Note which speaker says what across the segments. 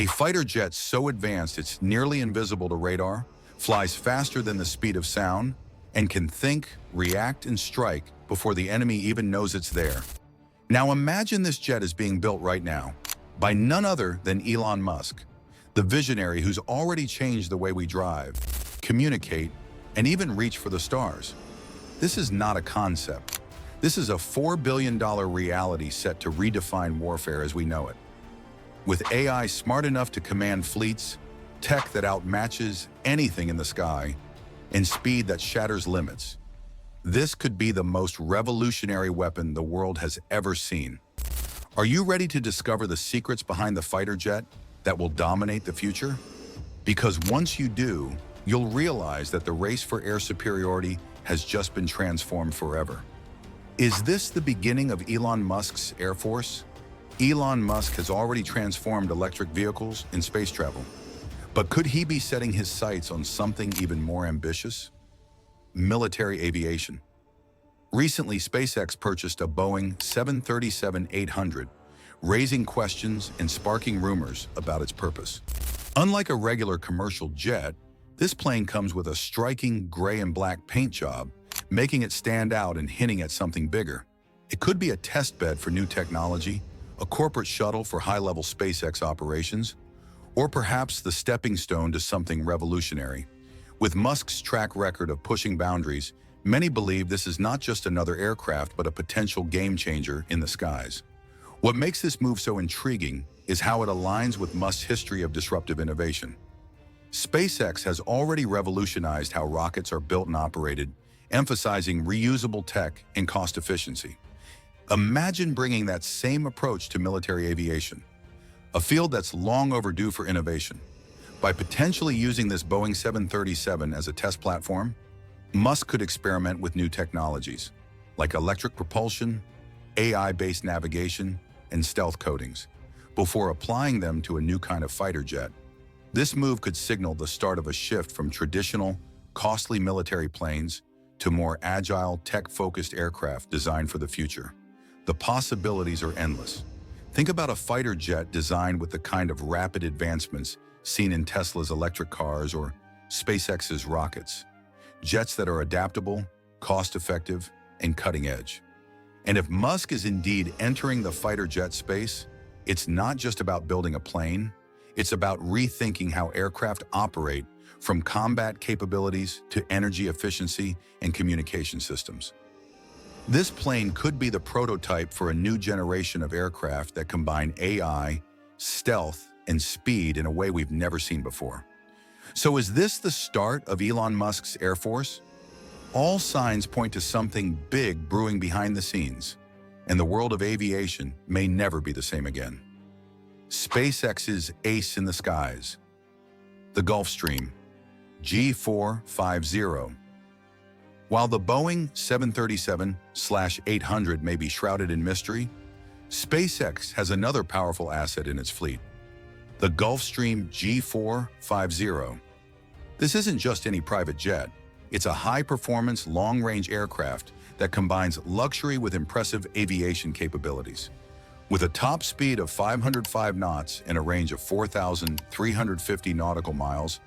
Speaker 1: A fighter jet so advanced it's nearly invisible to radar, flies faster than the speed of sound, and can think, react, and strike before the enemy even knows it's there. Now imagine this jet is being built right now by none other than Elon Musk, the visionary who's already changed the way we drive, communicate, and even reach for the stars. This is not a concept. This is a $4 billion reality set to redefine warfare as we know it. With AI smart enough to command fleets, tech that outmatches anything in the sky, and speed that shatters limits, this could be the most revolutionary weapon the world has ever seen. Are you ready to discover the secrets behind the fighter jet that will dominate the future? Because once you do, you'll realize that the race for air superiority has just been transformed forever. Is this the beginning of Elon Musk's Air Force? Elon Musk has already transformed electric vehicles in space travel. But could he be setting his sights on something even more ambitious? Military aviation. Recently, SpaceX purchased a Boeing 737-800, raising questions and sparking rumors about its purpose. Unlike a regular commercial jet, this plane comes with a striking gray and black paint job, making it stand out and hinting at something bigger. It could be a test bed for new technology, a corporate shuttle for high-level SpaceX operations, or perhaps the stepping stone to something revolutionary. With Musk's track record of pushing boundaries, many believe this is not just another aircraft but a potential game-changer in the skies. What makes this move so intriguing is how it aligns with Musk's history of disruptive innovation. SpaceX has already revolutionized how rockets are built and operated, emphasizing reusable tech and cost efficiency. Imagine bringing that same approach to military aviation, a field that's long overdue for innovation. By potentially using this Boeing 737 as a test platform, Musk could experiment with new technologies, like electric propulsion, AI-based navigation, and stealth coatings, before applying them to a new kind of fighter jet. This move could signal the start of a shift from traditional, costly military planes to more agile, tech-focused aircraft designed for the future. The possibilities are endless. Think about a fighter jet designed with the kind of rapid advancements seen in Tesla's electric cars or SpaceX's rockets. Jets that are adaptable, cost-effective, and cutting-edge. And if Musk is indeed entering the fighter jet space, it's not just about building a plane, it's about rethinking how aircraft operate, from combat capabilities to energy efficiency and communication systems. This plane could be the prototype for a new generation of aircraft that combine AI, stealth, and speed in a way we've never seen before. So is this the start of Elon Musk's Air Force? All signs point to something big brewing behind the scenes, and the world of aviation may never be the same again. SpaceX's ace in the skies, the Gulfstream G450. While the Boeing 737-800 may be shrouded in mystery, SpaceX has another powerful asset in its fleet, the Gulfstream G450. This isn't just any private jet. It's a high-performance, long-range aircraft that combines luxury with impressive aviation capabilities. With a top speed of 505 knots and a range of 4,350 nautical miles,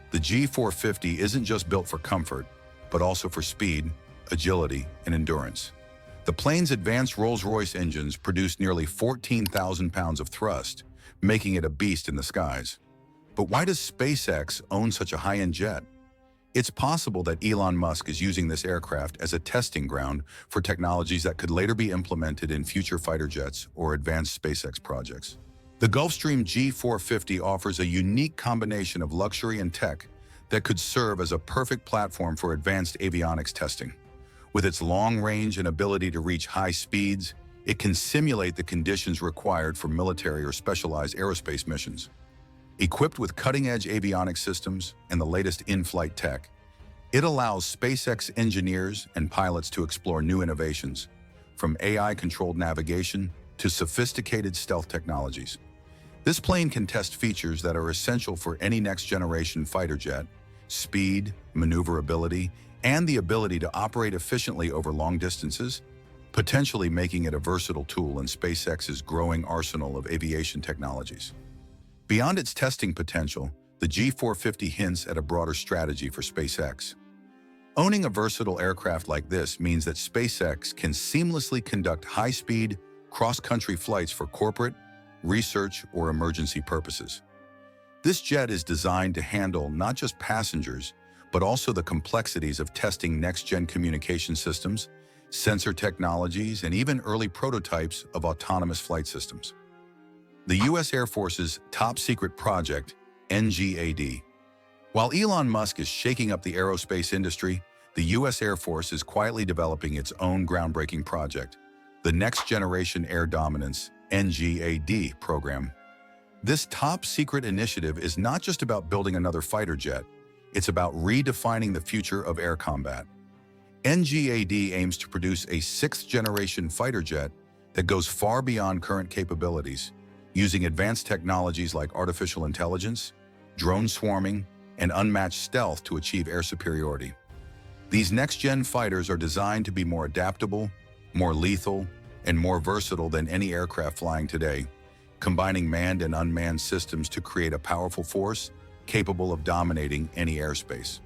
Speaker 1: the G450 isn't just built for comfort, but also for speed, agility, and endurance. The plane's advanced Rolls-Royce engines produce nearly 14,000 pounds of thrust, making it a beast in the skies. But why does SpaceX own such a high-end jet? It's possible that Elon Musk is using this aircraft as a testing ground for technologies that could later be implemented in future fighter jets or advanced SpaceX projects. The Gulfstream G450 offers a unique combination of luxury and tech that could serve as a perfect platform for advanced avionics testing. With its long range and ability to reach high speeds, it can simulate the conditions required for military or specialized aerospace missions. Equipped with cutting-edge avionics systems and the latest in-flight tech, it allows SpaceX engineers and pilots to explore new innovations, from AI-controlled navigation to sophisticated stealth technologies. This plane can test features that are essential for any next-generation fighter jet: speed, maneuverability, and the ability to operate efficiently over long distances, potentially making it a versatile tool in SpaceX's growing arsenal of aviation technologies. Beyond its testing potential, the G450 hints at a broader strategy for SpaceX. Owning a versatile aircraft like this means that SpaceX can seamlessly conduct high-speed, cross-country flights for corporate, research, or emergency purposes. This jet is designed to handle not just passengers, but also the complexities of testing next-gen communication systems, sensor technologies, and even early prototypes of autonomous flight systems. The U.S. Air Force's top-secret project, NGAD. While Elon Musk is shaking up the aerospace industry, the U.S. Air Force is quietly developing its own groundbreaking project, the Next Generation Air Dominance (NGAD) program. This top-secret initiative is not just about building another fighter jet, it's about redefining the future of air combat. NGAD aims to produce a sixth-generation fighter jet that goes far beyond current capabilities, using advanced technologies like artificial intelligence, drone swarming, and unmatched stealth to achieve air superiority. These next-gen fighters are designed to be more adaptable, more lethal, and more versatile than any aircraft flying today, combining manned and unmanned systems to create a powerful force capable of dominating any airspace.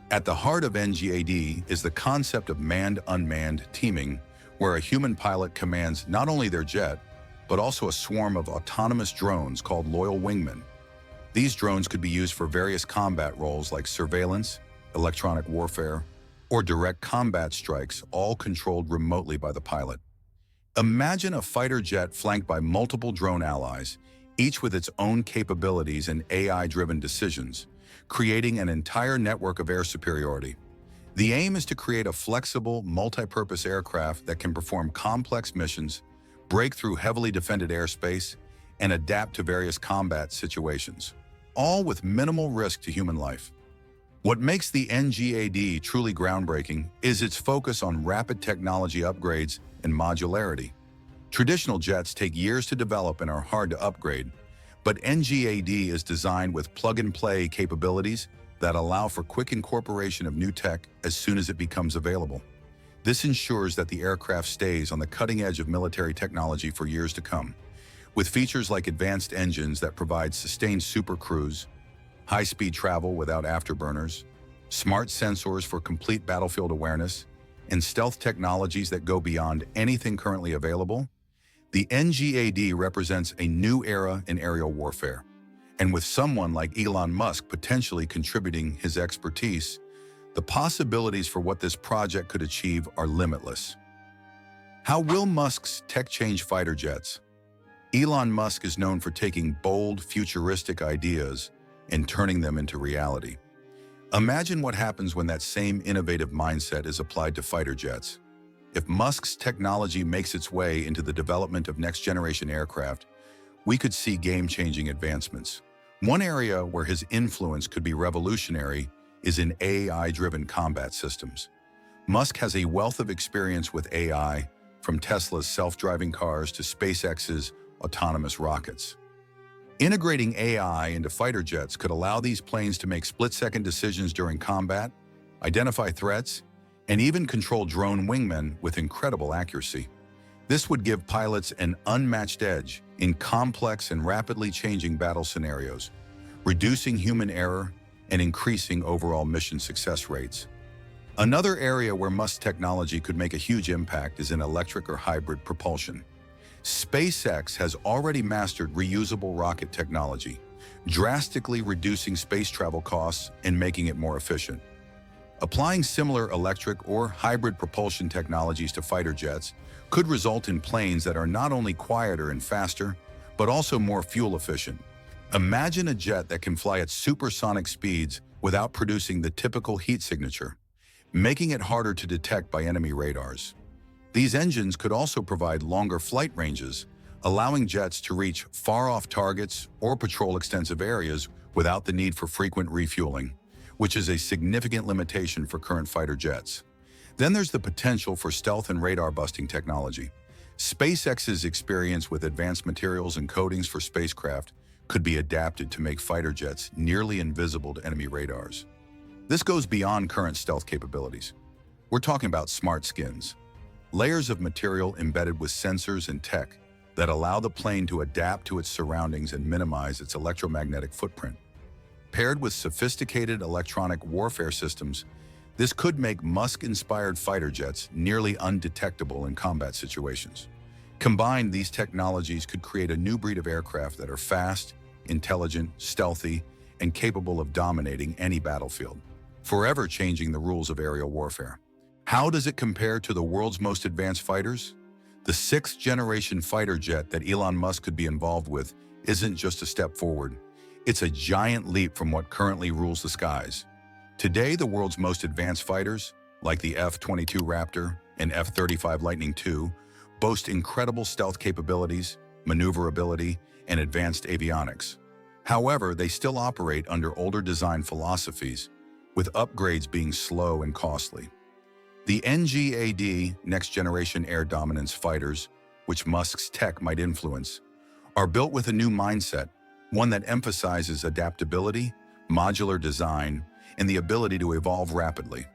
Speaker 1: At the heart of NGAD is the concept of manned-unmanned teaming, where a human pilot commands not only their jet, but also a swarm of autonomous drones called loyal wingmen. These drones could be used for various combat roles like surveillance, electronic warfare, or direct combat strikes, all controlled remotely by the pilot. Imagine a fighter jet flanked by multiple drone allies, each with its own capabilities and AI-driven decisions, creating an entire network of air superiority. The aim is to create a flexible, multi-purpose aircraft that can perform complex missions, break through heavily defended airspace, and adapt to various combat situations, all with minimal risk to human life. What makes the NGAD truly groundbreaking is its focus on rapid technology upgrades and modularity. Traditional jets take years to develop and are hard to upgrade, but NGAD is designed with plug-and-play capabilities that allow for quick incorporation of new tech as soon as it becomes available. This ensures that the aircraft stays on the cutting edge of military technology for years to come, with features like advanced engines that provide sustained supercruise, high-speed travel without afterburners, smart sensors for complete battlefield awareness, and stealth technologies that go beyond anything currently available. The NGAD represents a new era in aerial warfare, and with someone like Elon Musk potentially contributing his expertise, the possibilities for what this project could achieve are limitless. How will Musk's tech change fighter jets? Elon Musk is known for taking bold, futuristic ideas and turning them into reality. Imagine what happens when that same innovative mindset is applied to fighter jets. If Musk's technology makes its way into the development of next-generation aircraft, we could see game-changing advancements. One area where his influence could be revolutionary is in AI-driven combat systems. Musk has a wealth of experience with AI, from Tesla's self-driving cars to SpaceX's autonomous rockets. Integrating AI into fighter jets could allow these planes to make split-second decisions during combat, identify threats, and even control drone wingmen with incredible accuracy. This would give pilots an unmatched edge in complex and rapidly changing battle scenarios, reducing human error and increasing overall mission success rates. Another area where Musk technology could make a huge impact is in electric or hybrid propulsion. SpaceX has already mastered reusable rocket technology, drastically reducing space travel costs and making it more efficient. Applying similar electric or hybrid propulsion technologies to fighter jets could result in planes that are not only quieter and faster, but also more fuel efficient. Imagine a jet that can fly at supersonic speeds without producing the typical heat signature, making it harder to detect by enemy radars. These engines could also provide longer flight ranges, allowing jets to reach far-off targets or patrol extensive areas without the need for frequent refueling, which is a significant limitation for current fighter jets. Then there's the potential for stealth and radar-busting technology. SpaceX's experience with advanced materials and coatings for spacecraft could be adapted to make fighter jets nearly invisible to enemy radars. This goes beyond current stealth capabilities. We're talking about smart skins, layers of material embedded with sensors and tech that allow the plane to adapt to its surroundings and minimize its electromagnetic footprint. Paired with sophisticated electronic warfare systems, this could make Musk-inspired fighter jets nearly undetectable in combat situations. Combined, these technologies could create a new breed of aircraft that are fast, intelligent, stealthy, and capable of dominating any battlefield, forever changing the rules of aerial warfare. How does it compare to the world's most advanced fighters? The sixth-generation fighter jet that Elon Musk could be involved with isn't just a step forward. It's a giant leap from what currently rules the skies. Today, the world's most advanced fighters, like the F-22 Raptor and F-35 Lightning II, boast incredible stealth capabilities, maneuverability, and advanced avionics. However, they still operate under older design philosophies, with upgrades being slow and costly. The NGAD, Next-Generation Air Dominance fighters, which Musk's tech might influence, are built with a new mindset, one that emphasizes adaptability, modular design, and the ability to evolve rapidly.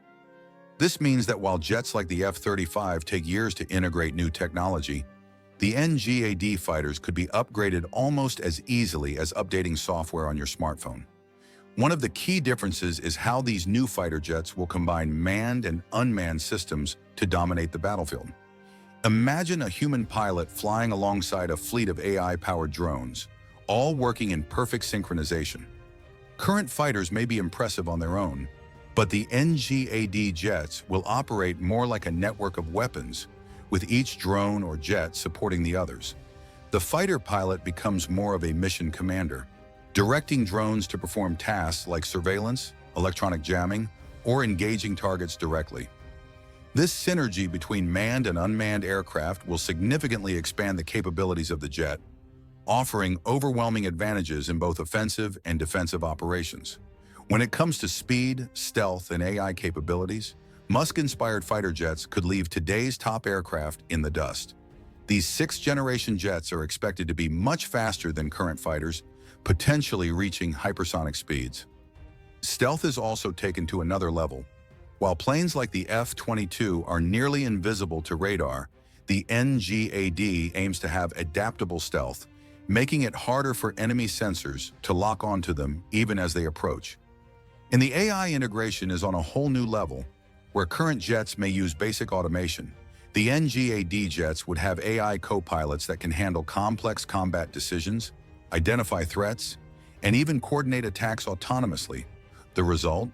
Speaker 1: This means that while jets like the F-35 take years to integrate new technology, the NGAD fighters could be upgraded almost as easily as updating software on your smartphone. One of the key differences is how these new fighter jets will combine manned and unmanned systems to dominate the battlefield. Imagine a human pilot flying alongside a fleet of AI-powered drones, all working in perfect synchronization. Current fighters may be impressive on their own, but the NGAD jets will operate more like a network of weapons, with each drone or jet supporting the others. The fighter pilot becomes more of a mission commander, directing drones to perform tasks like surveillance, electronic jamming, or engaging targets directly. This synergy between manned and unmanned aircraft will significantly expand the capabilities of the jet, offering overwhelming advantages in both offensive and defensive operations. When it comes to speed, stealth, and AI capabilities, Musk-inspired fighter jets could leave today's top aircraft in the dust. These sixth-generation jets are expected to be much faster than current fighters, potentially reaching hypersonic speeds. Stealth is also taken to another level. While planes like the F-22 are nearly invisible to radar, the NGAD aims to have adaptable stealth, making it harder for enemy sensors to lock onto them even as they approach. And the AI integration is on a whole new level. Where current jets may use basic automation, the NGAD jets would have AI co-pilots that can handle complex combat decisions, identify threats, and even coordinate attacks autonomously. The result?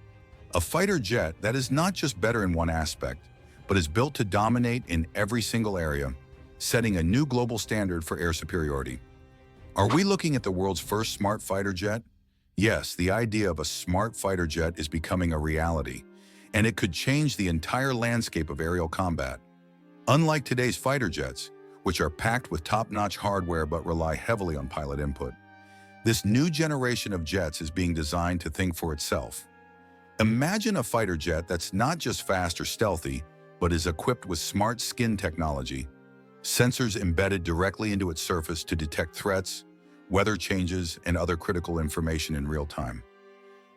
Speaker 1: A fighter jet that is not just better in one aspect, but is built to dominate in every single area, setting a new global standard for air superiority. Are we looking at the world's first smart fighter jet? Yes, the idea of a smart fighter jet is becoming a reality, and it could change the entire landscape of aerial combat. Unlike today's fighter jets, which are packed with top-notch hardware but rely heavily on pilot input, this new generation of jets is being designed to think for itself. Imagine a fighter jet that's not just fast or stealthy, but is equipped with smart skin technology, sensors embedded directly into its surface to detect threats, weather changes, and other critical information in real time.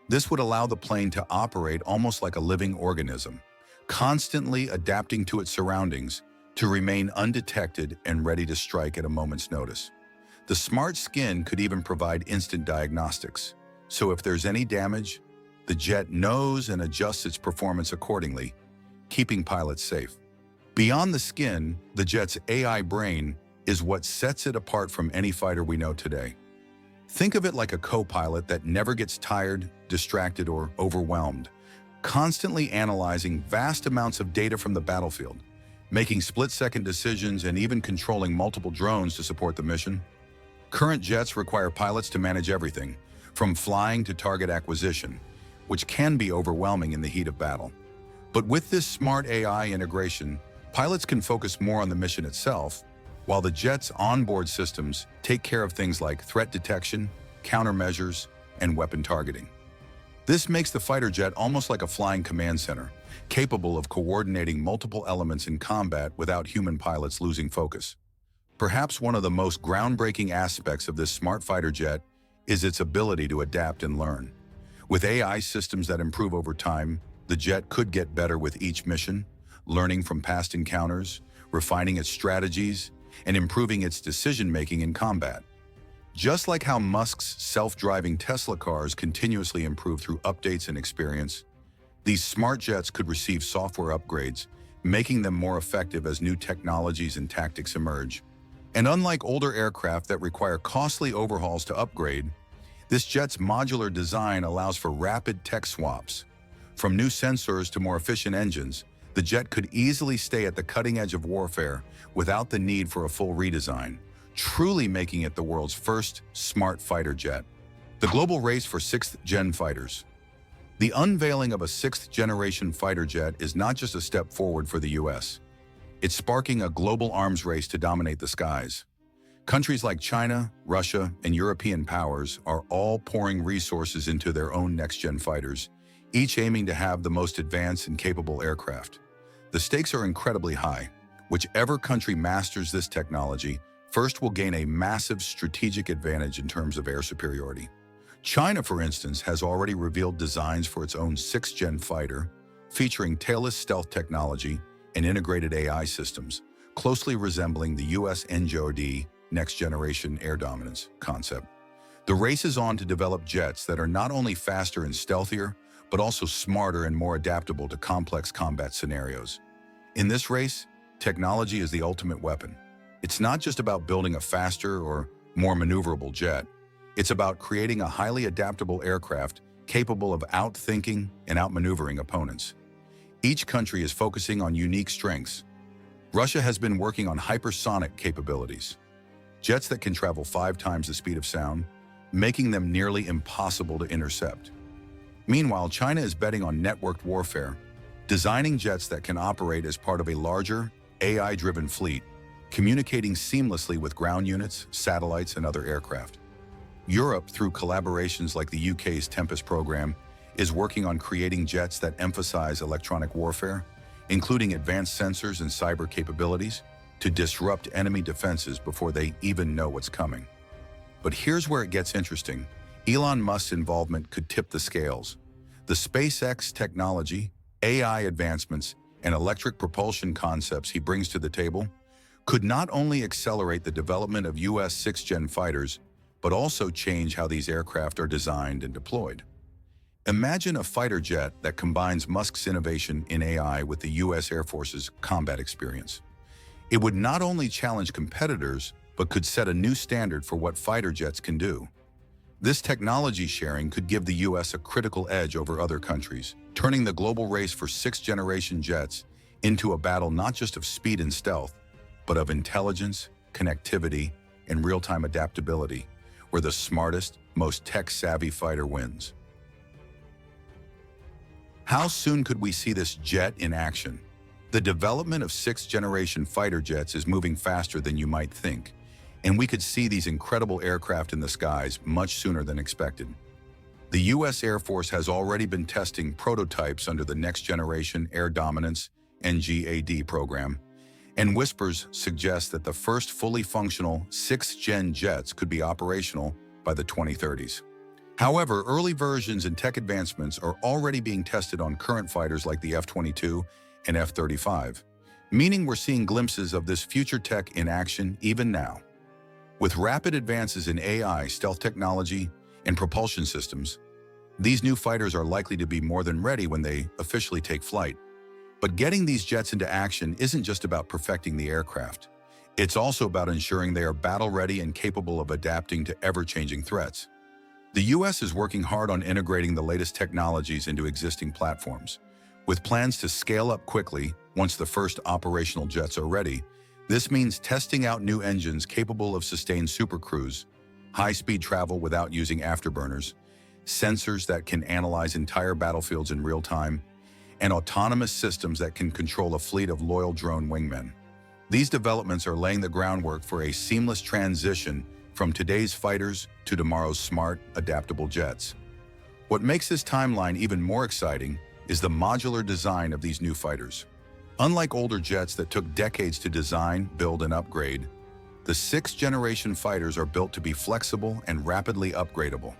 Speaker 1: This would allow the plane to operate almost like a living organism, constantly adapting to its surroundings to remain undetected and ready to strike at a moment's notice. The smart skin could even provide instant diagnostics, so if there's any damage, the jet knows and adjusts its performance accordingly, keeping pilots safe. Beyond the skin, the jet's AI brain is what sets it apart from any fighter we know today. Think of it like a co-pilot that never gets tired, distracted, or overwhelmed, constantly analyzing vast amounts of data from the battlefield, making split-second decisions and even controlling multiple drones to support the mission. Current jets require pilots to manage everything, from flying to target acquisition, which can be overwhelming in the heat of battle. But with this smart AI integration, pilots can focus more on the mission itself, while the jet's onboard systems take care of things like threat detection, countermeasures, and weapon targeting. This makes the fighter jet almost like a flying command center, capable of coordinating multiple elements in combat without human pilots losing focus. Perhaps one of the most groundbreaking aspects of this smart fighter jet is its ability to adapt and learn. With AI systems that improve over time, the jet could get better with each mission, learning from past encounters, refining its strategies, and improving its decision-making in combat. Just like how Musk's self-driving Tesla cars continuously improve through updates and experience, these smart jets could receive software upgrades, making them more effective as new technologies and tactics emerge. And unlike older aircraft that require costly overhauls to upgrade, this jet's modular design allows for rapid tech swaps. From new sensors to more efficient engines, the jet could easily stay at the cutting edge of warfare without the need for a full redesign, truly making it the world's first smart fighter jet. The global race for sixth-gen fighters. The unveiling of a sixth-generation fighter jet is not just a step forward for the US. It's sparking a global arms race to dominate the skies. Countries like China, Russia, and European powers are all pouring resources into their own next-gen fighters, each aiming to have the most advanced and capable aircraft. The stakes are incredibly high. Whichever country masters this technology first will gain a massive strategic advantage in terms of air superiority. China, for instance, has already revealed designs for its own sixth-gen fighter, featuring tailless stealth technology and integrated AI systems, closely resembling the US NGOD next-generation air dominance concept. The race is on to develop jets that are not only faster and stealthier, but also smarter and more adaptable to complex combat scenarios. In this race, technology is the ultimate weapon. It's not just about building a faster or more maneuverable jet. It's about creating a highly adaptable aircraft capable of outthinking and outmaneuvering opponents. Each country is focusing on unique strengths. Russia has been working on hypersonic capabilities, jets that can travel 5 times the speed of sound, making them nearly impossible to intercept. Meanwhile, China is betting on networked warfare, designing jets that can operate as part of a larger, AI-driven fleet, communicating seamlessly with ground units, satellites, and other aircraft. Europe, through collaborations like the UK's Tempest program, is working on creating jets that emphasize electronic warfare, including advanced sensors and cyber capabilities, to disrupt enemy defenses before they even know what's coming. But here's where it gets interesting. Elon Musk's involvement could tip the scales. The SpaceX technology, AI advancements, and electric propulsion concepts he brings to the table could not only accelerate the development of US sixth-gen fighters, but also change how these aircraft are designed and deployed. Imagine a fighter jet that combines Musk's innovation in AI with the US Air Force's combat experience. It would not only challenge competitors, but could set a new standard for what fighter jets can do. This technology sharing could give the US a critical edge over other countries, turning the global race for sixth-generation jets into a battle not just of speed and stealth, but of intelligence, connectivity, and real-time adaptability, where the smartest, most tech-savvy fighter wins. How soon could we see this jet in action? The development of sixth-generation fighter jets is moving faster than you might think, and we could see these incredible aircraft in the skies much sooner than expected. The US Air Force has already been testing prototypes under the Next Generation Air Dominance (NGAD) program, and whispers suggest that the first fully functional sixth-gen jets could be operational by the 2030s. However, early versions and tech advancements are already being tested on current fighters like the F-22 and F-35, meaning we're seeing glimpses of this future tech in action even now. With rapid advances in AI, stealth technology, and propulsion systems, these new fighters are likely to be more than ready when they officially take flight. But getting these jets into action isn't just about perfecting the aircraft. It's also about ensuring they are battle-ready and capable of adapting to ever-changing threats. The US is working hard on integrating the latest technologies into existing platforms. With plans to scale up quickly once the first operational jets are ready, this means testing out new engines capable of sustained supercruise, high-speed travel without using afterburners, sensors that can analyze entire battlefields in real time, and autonomous systems that can control a fleet of loyal drone wingmen. These developments are laying the groundwork for a seamless transition from today's fighters to tomorrow's smart, adaptable jets. What makes this timeline even more exciting is the modular design of these new fighters. Unlike older jets that took decades to design, build, and upgrade, the sixth-generation fighters are built to be flexible and rapidly upgradable.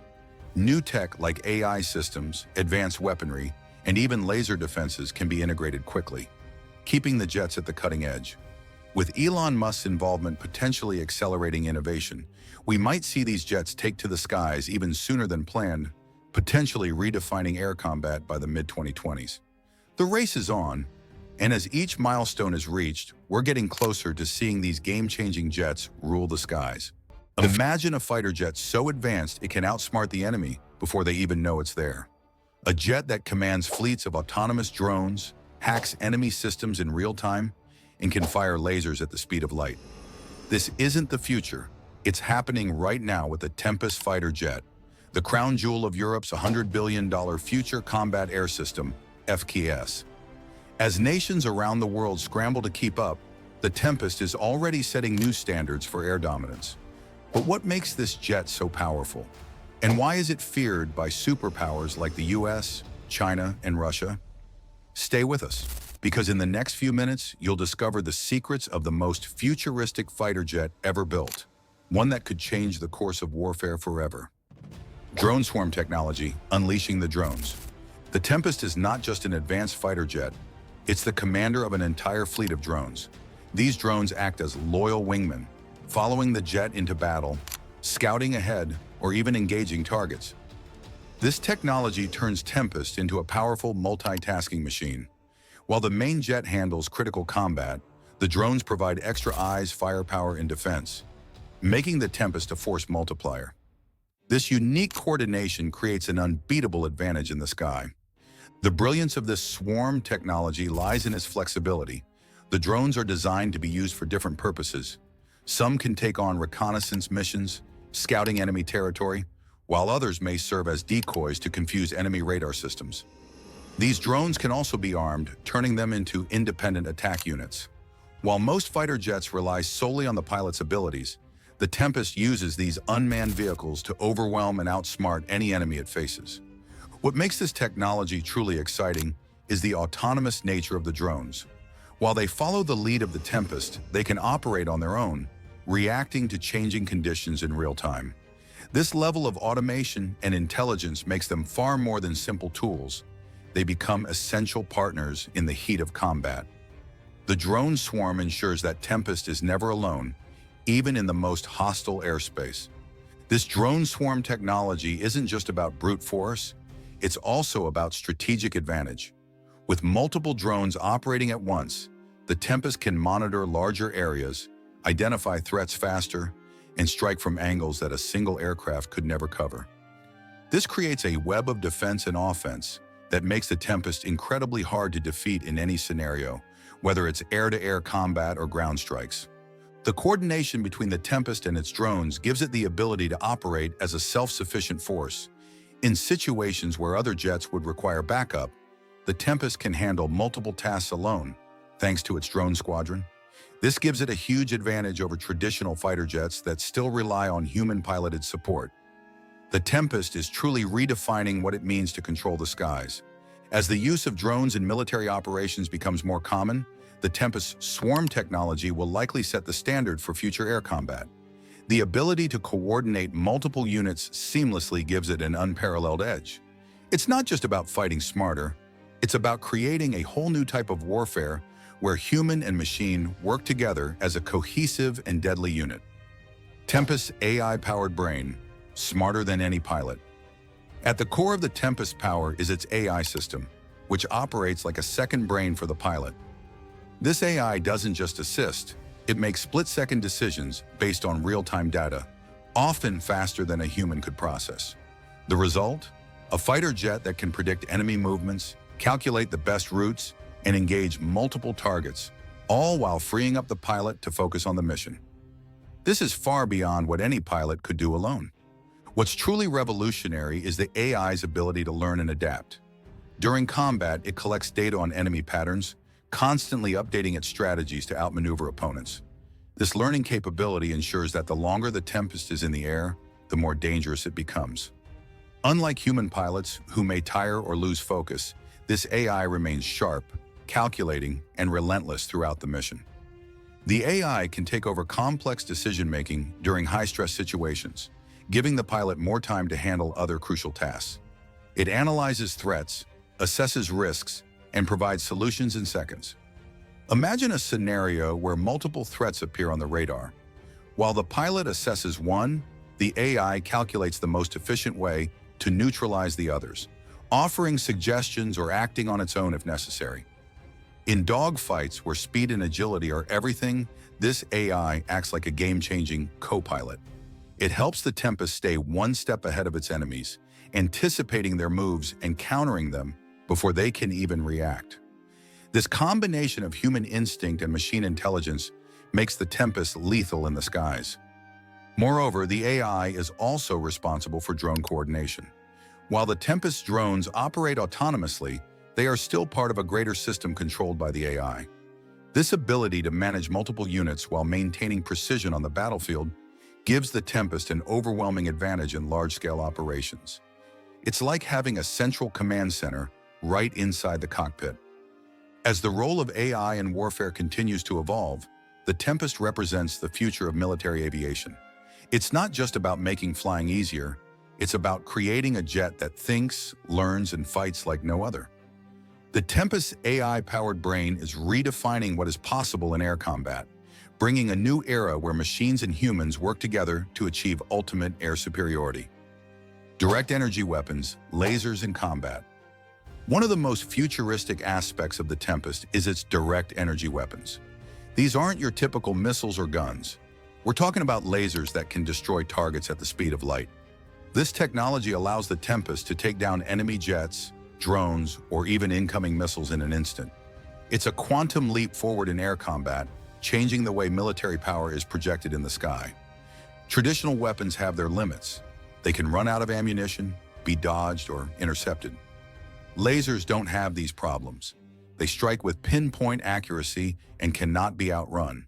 Speaker 1: New tech like AI systems, advanced weaponry, and even laser defenses can be integrated quickly, keeping the jets at the cutting edge. With Elon Musk's involvement potentially accelerating innovation, we might see these jets take to the skies even sooner than planned, potentially redefining air combat by the mid-2020s. The race is on, and as each milestone is reached, we're getting closer to seeing these game-changing jets rule the skies. Imagine a fighter jet so advanced it can outsmart the enemy before they even know it's there. A jet that commands fleets of autonomous drones, hacks enemy systems in real time, and can fire lasers at the speed of light. This isn't the future. It's happening right now with the Tempest fighter jet, the crown jewel of Europe's $100 billion Future Combat Air System, FCAS. As nations around the world scramble to keep up, the Tempest is already setting new standards for air dominance. But what makes this jet so powerful? And why is it feared by superpowers like the US, China, and Russia? Stay with us, because in the next few minutes, you'll discover the secrets of the most futuristic fighter jet ever built, one that could change the course of warfare forever. Drone swarm technology, unleashing the drones. The Tempest is not just an advanced fighter jet, it's the commander of an entire fleet of drones. These drones act as loyal wingmen, following the jet into battle, scouting ahead, or even engaging targets. This technology turns Tempest into a powerful multitasking machine. While the main jet handles critical combat, the drones provide extra eyes, firepower, and defense, making the Tempest a force multiplier. This unique coordination creates an unbeatable advantage in the sky. The brilliance of this swarm technology lies in its flexibility. The drones are designed to be used for different purposes. Some can take on reconnaissance missions, scouting enemy territory, while others may serve as decoys to confuse enemy radar systems. These drones can also be armed, turning them into independent attack units. While most fighter jets rely solely on the pilot's abilities, the Tempest uses these unmanned vehicles to overwhelm and outsmart any enemy it faces. What makes this technology truly exciting is the autonomous nature of the drones. While they follow the lead of the Tempest, they can operate on their own, reacting to changing conditions in real time. This level of automation and intelligence makes them far more than simple tools. They become essential partners in the heat of combat. The drone swarm ensures that Tempest is never alone, even in the most hostile airspace. This drone swarm technology isn't just about brute force, it's also about strategic advantage. With multiple drones operating at once, the Tempest can monitor larger areas, identify threats faster, and strike from angles that a single aircraft could never cover. This creates a web of defense and offense that makes the Tempest incredibly hard to defeat in any scenario, whether it's air-to-air combat or ground strikes. The coordination between the Tempest and its drones gives it the ability to operate as a self-sufficient force. In situations where other jets would require backup, the Tempest can handle multiple tasks alone, thanks to its drone squadron. This gives it a huge advantage over traditional fighter jets that still rely on human-piloted support. The Tempest is truly redefining what it means to control the skies. As the use of drones in military operations becomes more common, the Tempest's swarm technology will likely set the standard for future air combat. The ability to coordinate multiple units seamlessly gives it an unparalleled edge. It's not just about fighting smarter, it's about creating a whole new type of warfare where human and machine work together as a cohesive and deadly unit. Tempest's AI-powered brain, smarter than any pilot. At the core of the Tempest power is its AI system, which operates like a second brain for the pilot. This AI doesn't just assist, it makes split-second decisions based on real-time data, often faster than a human could process. The result? A fighter jet that can predict enemy movements, calculate the best routes, and engage multiple targets, all while freeing up the pilot to focus on the mission. This is far beyond what any pilot could do alone. What's truly revolutionary is the AI's ability to learn and adapt. During combat, it collects data on enemy patterns, constantly updating its strategies to outmaneuver opponents. This learning capability ensures that the longer the Tempest is in the air, the more dangerous it becomes. Unlike human pilots, who may tire or lose focus, this AI remains sharp, calculating, and relentless throughout the mission. The AI can take over complex decision-making during high-stress situations, giving the pilot more time to handle other crucial tasks. It analyzes threats, assesses risks, and provides solutions in seconds. Imagine a scenario where multiple threats appear on the radar. While the pilot assesses one, the AI calculates the most efficient way to neutralize the others, offering suggestions or acting on its own if necessary. In dogfights where speed and agility are everything, this AI acts like a game-changing co-pilot. It helps the Tempest stay one step ahead of its enemies, anticipating their moves and countering them before they can even react. This combination of human instinct and machine intelligence makes the Tempest lethal in the skies. Moreover, the AI is also responsible for drone coordination. While the Tempest drones operate autonomously, they are still part of a greater system controlled by the AI. This ability to manage multiple units while maintaining precision on the battlefield gives the Tempest an overwhelming advantage in large-scale operations. It's like having a central command center right inside the cockpit. As the role of AI in warfare continues to evolve, the Tempest represents the future of military aviation. It's not just about making flying easier, it's about creating a jet that thinks, learns, and fights like no other. The Tempest's AI-powered brain is redefining what is possible in air combat, bringing a new era where machines and humans work together to achieve ultimate air superiority. Direct energy weapons, lasers in combat. One of the most futuristic aspects of the Tempest is its direct energy weapons. These aren't your typical missiles or guns. We're talking about lasers that can destroy targets at the speed of light. This technology allows the Tempest to take down enemy jets, drones, or even incoming missiles in an instant. It's a quantum leap forward in air combat, changing the way military power is projected in the sky. Traditional weapons have their limits. They can run out of ammunition, be dodged, or intercepted. Lasers don't have these problems. They strike with pinpoint accuracy and cannot be outrun.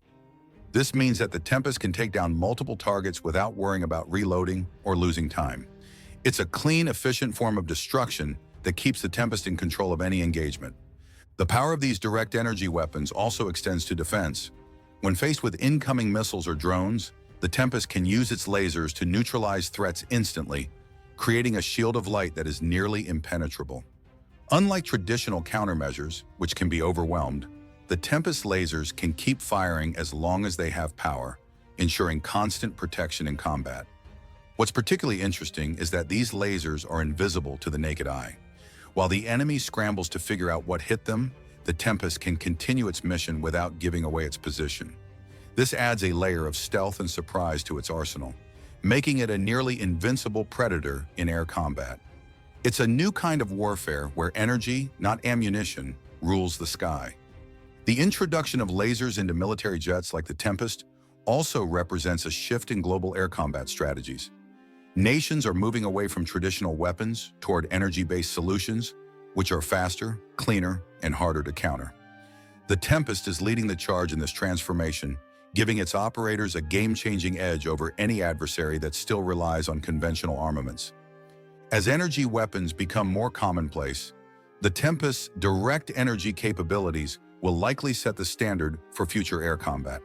Speaker 1: This means that the Tempest can take down multiple targets without worrying about reloading or losing time. It's a clean, efficient form of destruction that keeps the Tempest in control of any engagement. The power of these direct energy weapons also extends to defense. When faced with incoming missiles or drones, the Tempest can use its lasers to neutralize threats instantly, creating a shield of light that is nearly impenetrable. Unlike traditional countermeasures, which can be overwhelmed, the Tempest lasers can keep firing as long as they have power, ensuring constant protection in combat. What's particularly interesting is that these lasers are invisible to the naked eye. While the enemy scrambles to figure out what hit them, the Tempest can continue its mission without giving away its position. This adds a layer of stealth and surprise to its arsenal, making it a nearly invincible predator in air combat. It's a new kind of warfare where energy, not ammunition, rules the sky. The introduction of lasers into military jets like the Tempest also represents a shift in global air combat strategies. Nations are moving away from traditional weapons toward energy-based solutions, which are faster, cleaner, and harder to counter. The Tempest is leading the charge in this transformation, giving its operators a game-changing edge over any adversary that still relies on conventional armaments. As energy weapons become more commonplace, the Tempest's direct energy capabilities will likely set the standard for future air combat.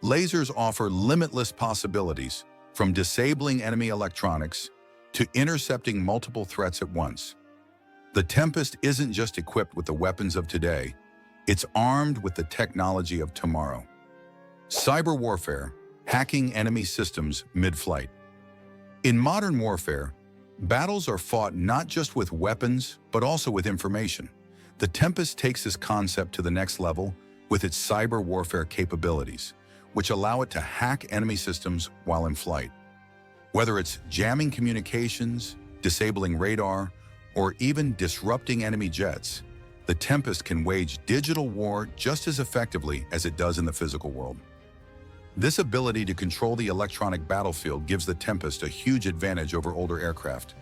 Speaker 1: Lasers offer limitless possibilities, from disabling enemy electronics to intercepting multiple threats at once. The Tempest isn't just equipped with the weapons of today, it's armed with the technology of tomorrow. Cyber warfare, hacking enemy systems mid-flight. In modern warfare, battles are fought not just with weapons, but also with information. The Tempest takes this concept to the next level with its cyber warfare capabilities, which allow it to hack enemy systems while in flight. Whether it's jamming communications, disabling radar, or even disrupting enemy jets, the Tempest can wage digital war just as effectively as it does in the physical world. This ability to control the electronic battlefield gives the Tempest a huge advantage over older aircraft.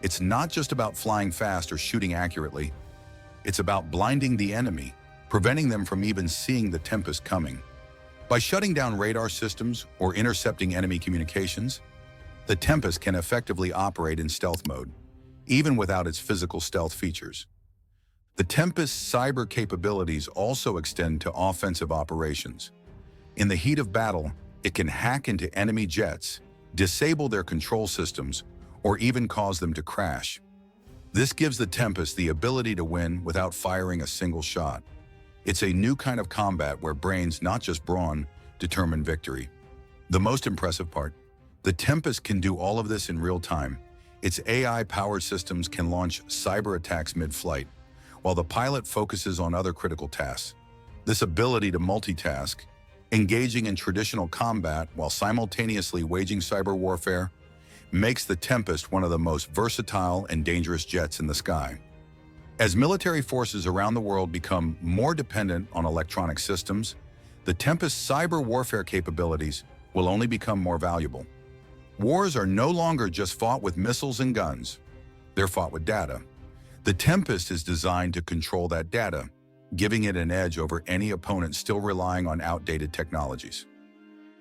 Speaker 1: It's not just about flying fast or shooting accurately. It's about blinding the enemy, preventing them from even seeing the Tempest coming. By shutting down radar systems or intercepting enemy communications, the Tempest can effectively operate in stealth mode, even without its physical stealth features. The Tempest's cyber capabilities also extend to offensive operations. In the heat of battle, it can hack into enemy jets, disable their control systems, or even cause them to crash. This gives the Tempest the ability to win without firing a single shot. It's a new kind of combat where brains, not just brawn, determine victory. The most impressive part, the Tempest can do all of this in real time. Its AI-powered systems can launch cyber attacks mid-flight, while the pilot focuses on other critical tasks. This ability to multitask, engaging in traditional combat while simultaneously waging cyber warfare, makes the Tempest one of the most versatile and dangerous jets in the sky. As military forces around the world become more dependent on electronic systems, the Tempest's cyber warfare capabilities will only become more valuable. Wars are no longer just fought with missiles and guns. They're fought with data. The Tempest is designed to control that data, giving it an edge over any opponent still relying on outdated technologies.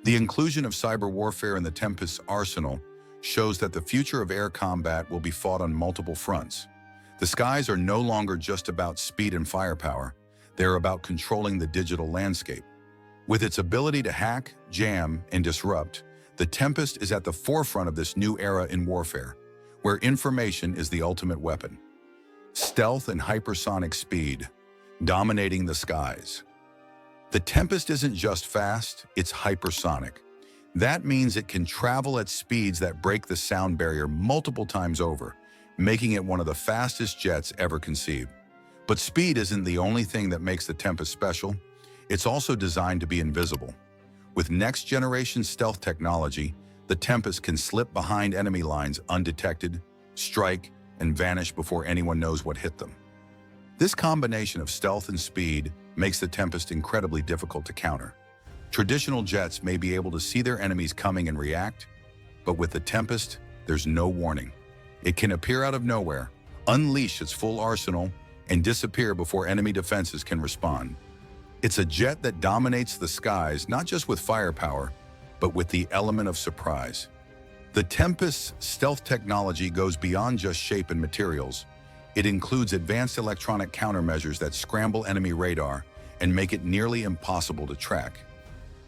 Speaker 1: The inclusion of cyber warfare in the Tempest's arsenal shows that the future of air combat will be fought on multiple fronts. The skies are no longer just about speed and firepower. They're about controlling the digital landscape. With its ability to hack, jam, and disrupt, the Tempest is at the forefront of this new era in warfare, where information is the ultimate weapon. Stealth and hypersonic speed, dominating the skies. The Tempest isn't just fast, it's hypersonic. That means it can travel at speeds that break the sound barrier multiple times over, making it one of the fastest jets ever conceived. But speed isn't the only thing that makes the Tempest special. It's also designed to be invisible. With next-generation stealth technology, the Tempest can slip behind enemy lines undetected, strike, and vanish before anyone knows what hit them. This combination of stealth and speed makes the Tempest incredibly difficult to counter. Traditional jets may be able to see their enemies coming and react, but with the Tempest, there's no warning. It can appear out of nowhere, unleash its full arsenal, and disappear before enemy defenses can respond. It's a jet that dominates the skies not just with firepower, but with the element of surprise. The Tempest's stealth technology goes beyond just shape and materials. It includes advanced electronic countermeasures that scramble enemy radar and make it nearly impossible to track.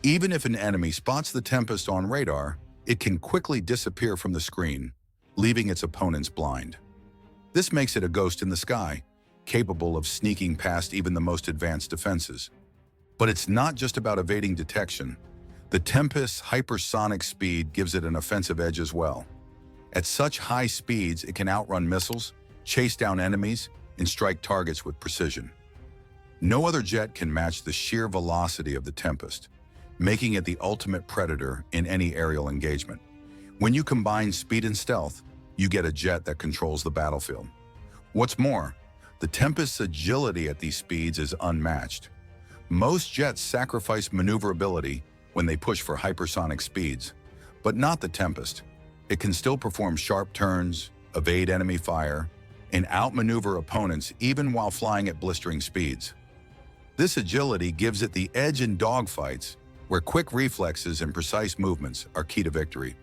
Speaker 1: Even if an enemy spots the Tempest on radar, it can quickly disappear from the screen, leaving its opponents blind. This makes it a ghost in the sky, capable of sneaking past even the most advanced defenses. But it's not just about evading detection. The Tempest's hypersonic speed gives it an offensive edge as well. At such high speeds, it can outrun missiles, chase down enemies, and strike targets with precision. No other jet can match the sheer velocity of the Tempest, making it the ultimate predator in any aerial engagement. When you combine speed and stealth, you get a jet that controls the battlefield. What's more, the Tempest's agility at these speeds is unmatched. Most jets sacrifice maneuverability when they push for hypersonic speeds, but not the Tempest. It can still perform sharp turns, evade enemy fire, and outmaneuver opponents even while flying at blistering speeds. This agility gives it the edge in dogfights, where quick reflexes and precise movements are key to victory.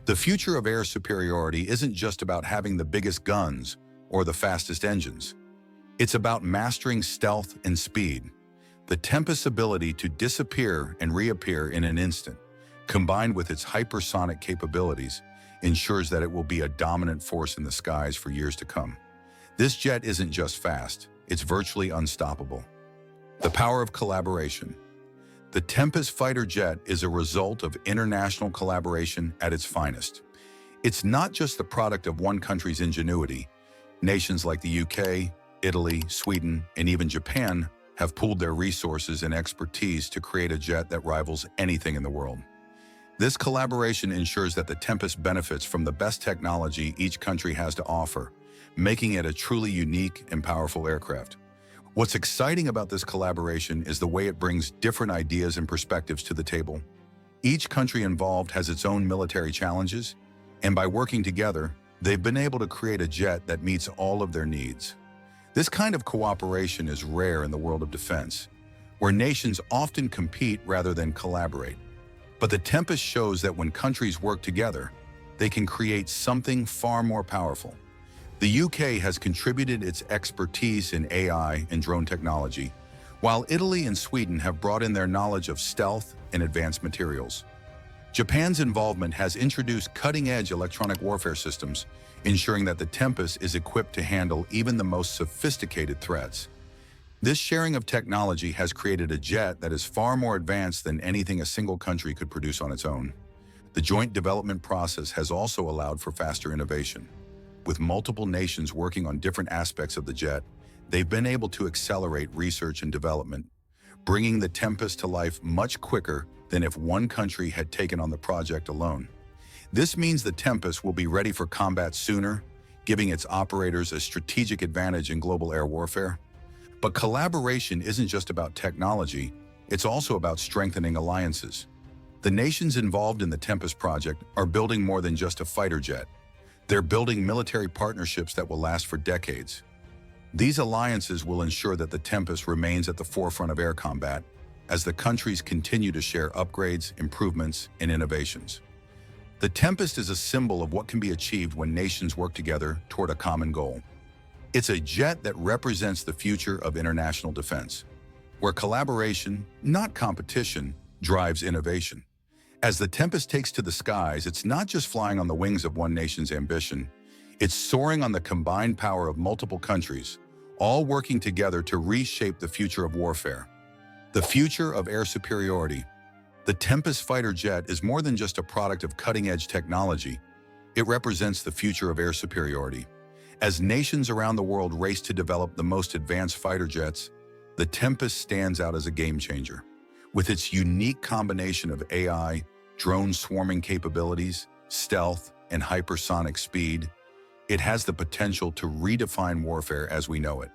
Speaker 1: The future of air superiority isn't just about having the biggest guns or the fastest engines. It's about mastering stealth and speed. The Tempest's ability to disappear and reappear in an instant, combined with its hypersonic capabilities, ensures that it will be a dominant force in the skies for years to come. This jet isn't just fast, it's virtually unstoppable. The power of collaboration. The Tempest fighter jet is a result of international collaboration at its finest. It's not just the product of one country's ingenuity. Nations like the UK, Italy, Sweden, and even Japan have pooled their resources and expertise to create a jet that rivals anything in the world. This collaboration ensures that the Tempest benefits from the best technology each country has to offer, making it a truly unique and powerful aircraft. What's exciting about this collaboration is the way it brings different ideas and perspectives to the table. Each country involved has its own military challenges, and by working together, they've been able to create a jet that meets all of their needs. This kind of cooperation is rare in the world of defense, where nations often compete rather than collaborate. But the Tempest shows that when countries work together, they can create something far more powerful. The UK has contributed its expertise in AI and drone technology, while Italy and Sweden have brought in their knowledge of stealth and advanced materials. Japan's involvement has introduced cutting-edge electronic warfare systems, ensuring that the Tempest is equipped to handle even the most sophisticated threats. This sharing of technology has created a jet that is far more advanced than anything a single country could produce on its own. The joint development process has also allowed for faster innovation. With multiple nations working on different aspects of the jet, they've been able to accelerate research and development, bringing the Tempest to life much quicker than if one country had taken on the project alone. This means the Tempest will be ready for combat sooner, giving its operators a strategic advantage in global air warfare. But collaboration isn't just about technology, it's also about strengthening alliances. The nations involved in the Tempest project are building more than just a fighter jet. They're building military partnerships that will last for decades. These alliances will ensure that the Tempest remains at the forefront of air combat as the countries continue to share upgrades, improvements, and innovations. The Tempest is a symbol of what can be achieved when nations work together toward a common goal. It's a jet that represents the future of international defense, where collaboration, not competition, drives innovation. As the Tempest takes to the skies, it's not just flying on the wings of one nation's ambition, it's soaring on the combined power of multiple countries, all working together to reshape the future of warfare. The future of air superiority. The Tempest fighter jet is more than just a product of cutting-edge technology. It represents the future of air superiority. As nations around the world race to develop the most advanced fighter jets, the Tempest stands out as a game-changer. With its unique combination of AI, drone swarming capabilities, stealth, and hypersonic speed, it has the potential to redefine warfare as we know it.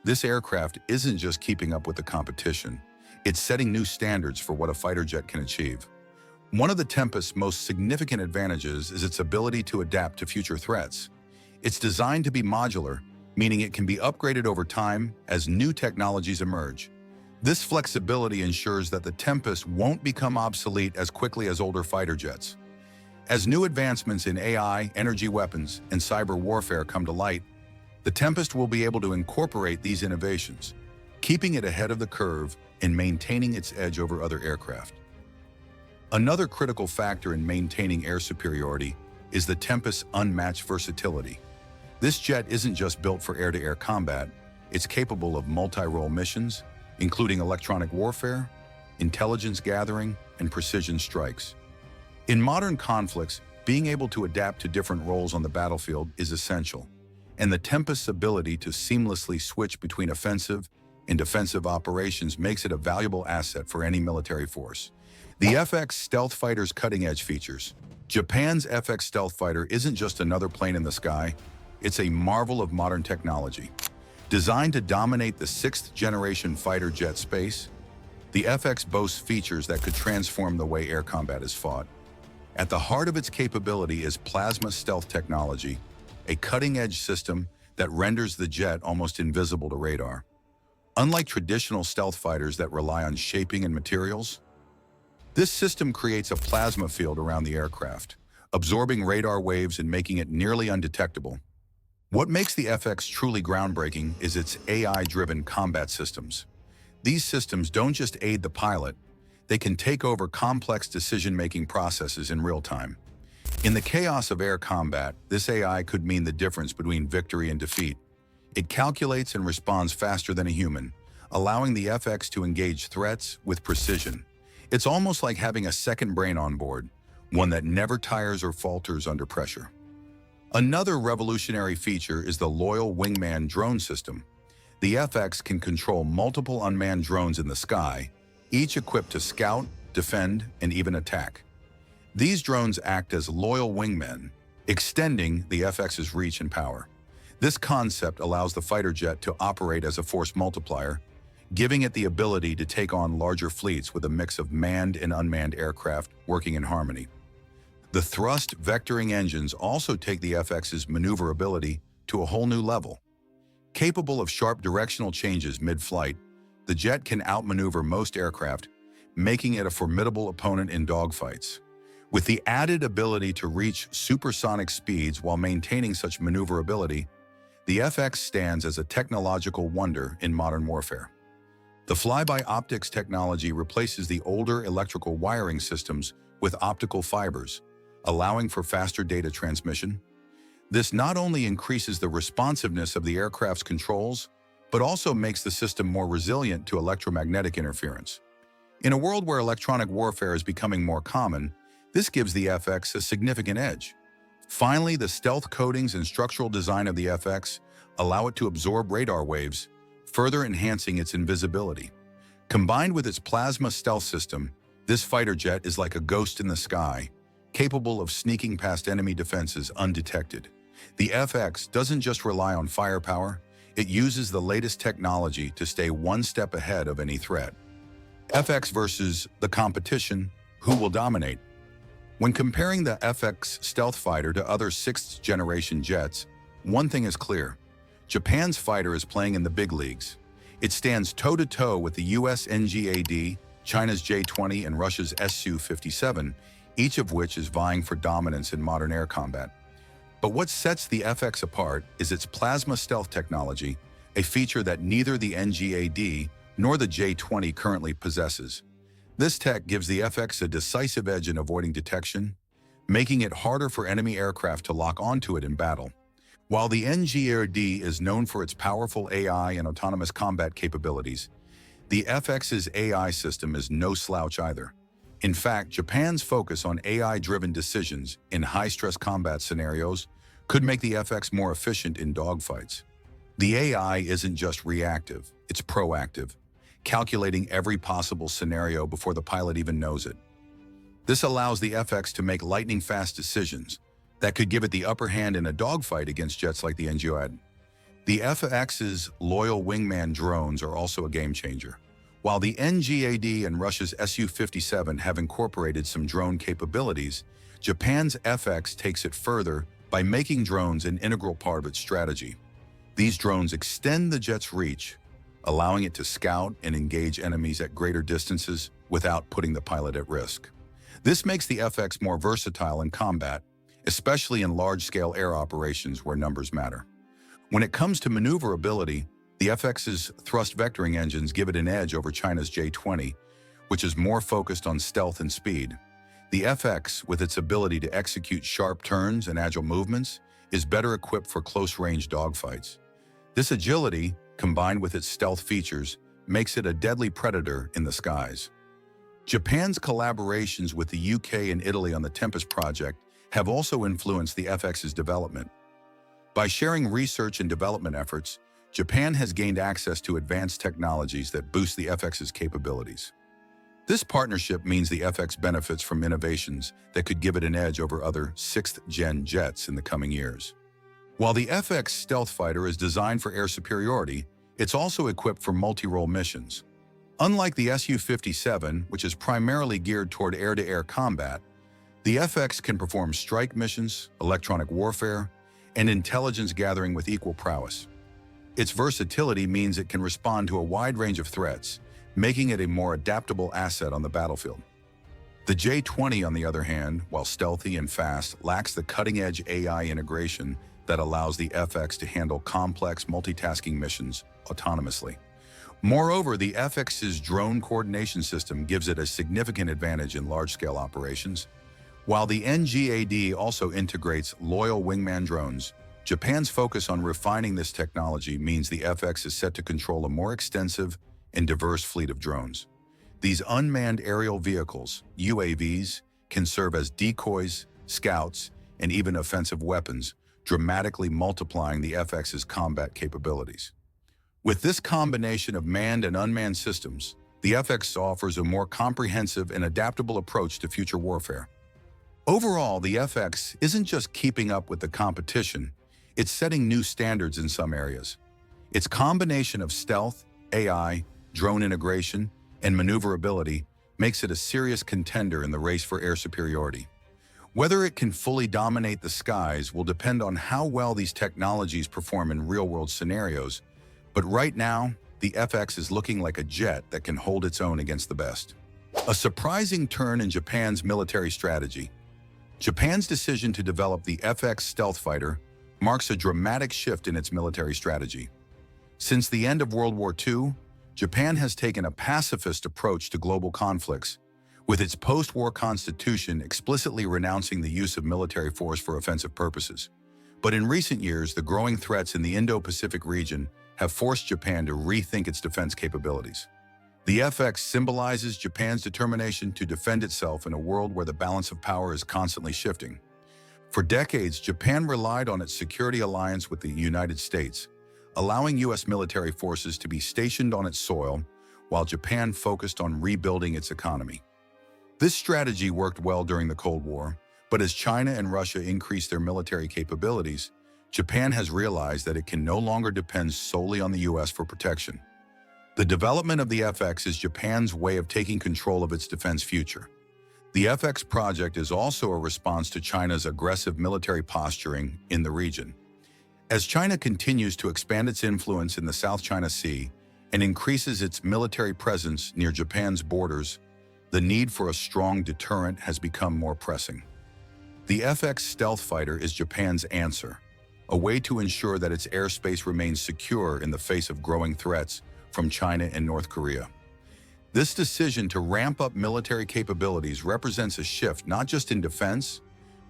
Speaker 1: This aircraft isn't just keeping up with the competition, it's setting new standards for what a fighter jet can achieve. One of the Tempest's most significant advantages is its ability to adapt to future threats. It's designed to be modular, meaning it can be upgraded over time as new technologies emerge. This flexibility ensures that the Tempest won't become obsolete as quickly as older fighter jets. As new advancements in AI, energy weapons, and cyber warfare come to light, the Tempest will be able to incorporate these innovations, keeping it ahead of the curve and maintaining its edge over other aircraft. Another critical factor in maintaining air superiority is the Tempest's unmatched versatility. This jet isn't just built for air-to-air combat, it's capable of multi-role missions, including electronic warfare, intelligence gathering, and precision strikes. In modern conflicts, being able to adapt to different roles on the battlefield is essential, and the Tempest's ability to seamlessly switch between offensive and defensive operations makes it a valuable asset for any military force. The FX stealth fighter's cutting-edge features. Japan's FX stealth fighter isn't just another plane in the sky, it's a marvel of modern technology. Designed to dominate the sixth-generation fighter jet space, the FX boasts features that could transform the way air combat is fought. At the heart of its capability is plasma stealth technology, a cutting-edge system that renders the jet almost invisible to radar. Unlike traditional stealth fighters that rely on shaping and materials, this system creates a plasma field around the aircraft, absorbing radar waves and making it nearly undetectable. What makes the FX truly groundbreaking is its AI-driven combat systems. These systems don't just aid the pilot, they can take over complex decision-making processes in real time. In the chaos of air combat, this AI could mean the difference between victory and defeat. It calculates and responds faster than a human, allowing the FX to engage threats with precision. It's almost like having a second brain on board, one that never tires or falters under pressure. Another revolutionary feature is the Loyal Wingman drone system. The FX can control multiple unmanned drones in the sky, each equipped to scout, defend, and even attack. These drones act as loyal wingmen, extending the FX's reach and power. This concept allows the fighter jet to operate as a force multiplier, giving it the ability to take on larger fleets with a mix of manned and unmanned aircraft working in harmony. The thrust vectoring engines also take the FX's maneuverability to a whole new level. Capable of sharp directional changes mid-flight, the jet can outmaneuver most aircraft, making it a formidable opponent in dogfights. With the added ability to reach supersonic speeds while maintaining such maneuverability, the FX stands as a technological wonder in modern warfare. The fly-by-optics technology replaces the older electrical wiring systems with optical fibers, allowing for faster data transmission. This not only increases the responsiveness of the aircraft's controls, but also makes the system more resilient to electromagnetic interference. In a world where electronic warfare is becoming more common, this gives the FX a significant edge. Finally, the stealth coatings and structural design of the FX allow it to absorb radar waves, further enhancing its invisibility. Combined with its plasma stealth system, this fighter jet is like a ghost in the sky, capable of sneaking past enemy defenses undetected. The FX doesn't just rely on firepower, it uses the latest technology to stay one step ahead of any threat. FX versus the competition, who will dominate? When comparing the FX stealth fighter to other sixth-generation jets, one thing is clear. Japan's fighter is playing in the big leagues. It stands toe-to-toe with the US NGAD, China's J-20, and Russia's Su-57, each of which is vying for dominance in modern air combat. But what sets the FX apart is its plasma stealth technology, a feature that neither the NGAD nor the J-20 currently possesses. This tech gives the FX a decisive edge in avoiding detection, making it harder for enemy aircraft to lock onto it in battle. While the NGAD is known for its powerful AI and autonomous combat capabilities, the FX's AI system is no slouch either. In fact, Japan's focus on AI-driven decisions in high-stress combat scenarios could make the FX more efficient in dogfights. The AI isn't just reactive, it's proactive, calculating every possible scenario before the pilot even knows it. This allows the FX to make lightning-fast decisions that could give it the upper hand in a dogfight against jets like the NGAD. The FX's loyal wingman drones are also a game-changer. While the NGAD and Russia's Su-57 have incorporated some drone capabilities, Japan's FX takes it further by making drones an integral part of its strategy. These drones extend the jet's reach, allowing it to scout and engage enemies at greater distances without putting the pilot at risk. This makes the FX more versatile in combat, especially in large-scale air operations where numbers matter. When it comes to maneuverability, the FX's thrust vectoring engines give it an edge over China's J-20, which is more focused on stealth and speed. The FX, with its ability to execute sharp turns and agile movements, is better equipped for close-range dogfights. This agility, combined with its stealth features, makes it a deadly predator in the skies. Japan's collaborations with the UK and Italy on the Tempest project have also influenced the FX's development. By sharing research and development efforts, Japan has gained access to advanced technologies that boost the FX's capabilities. This partnership means the FX benefits from innovations that could give it an edge over other sixth-gen jets in the coming years. While the FX stealth fighter is designed for air superiority, it's also equipped for multi-role missions. Unlike the Su-57, which is primarily geared toward air-to-air combat, the FX can perform strike missions, electronic warfare, and intelligence gathering with equal prowess. Its versatility means it can respond to a wide range of threats, making it a more adaptable asset on the battlefield. The J-20, on the other hand, while stealthy and fast, lacks the cutting-edge AI integration that allows the FX to handle complex multitasking missions autonomously. Moreover, the FX's drone coordination system gives it a significant advantage in large-scale operations. While the NGAD also integrates loyal wingman drones, Japan's focus on refining this technology means the FX is set to control a more extensive and diverse fleet of drones. These unmanned aerial vehicles, UAVs, can serve as decoys, scouts, and even offensive weapons, dramatically multiplying the FX's combat capabilities. With this combination of manned and unmanned systems, the FX offers a more comprehensive and adaptable approach to future warfare. Overall, the FX isn't just keeping up with the competition, it's setting new standards in some areas. Its combination of stealth, AI, drone integration, and maneuverability makes it a serious contender in the race for air superiority. Whether it can fully dominate the skies will depend on how well these technologies perform in real-world scenarios, but right now, the FX is looking like a jet that can hold its own against the best. A surprising turn in Japan's military strategy. Japan's decision to develop the FX stealth fighter marks a dramatic shift in its military strategy. Since the end of World War II, Japan has taken a pacifist approach to global conflicts, with its post-war constitution explicitly renouncing the use of military force for offensive purposes. But in recent years, the growing threats in the Indo-Pacific region have forced Japan to rethink its defense capabilities. The FX symbolizes Japan's determination to defend itself in a world where the balance of power is constantly shifting. For decades, Japan relied on its security alliance with the United States, allowing U.S. military forces to be stationed on its soil while Japan focused on rebuilding its economy. This strategy worked well during the Cold War, but as China and Russia increased their military capabilities, Japan has realized that it can no longer depend solely on the U.S. for protection. The development of the FX is Japan's way of taking control of its defense future. The FX project is also a response to China's aggressive military posturing in the region. As China continues to expand its influence in the South China Sea and increases its military presence near Japan's borders, the need for a strong deterrent has become more pressing. The FX stealth fighter is Japan's answer, a way to ensure that its airspace remains secure in the face of growing threats from China and North Korea. This decision to ramp up military capabilities represents a shift not just in defense,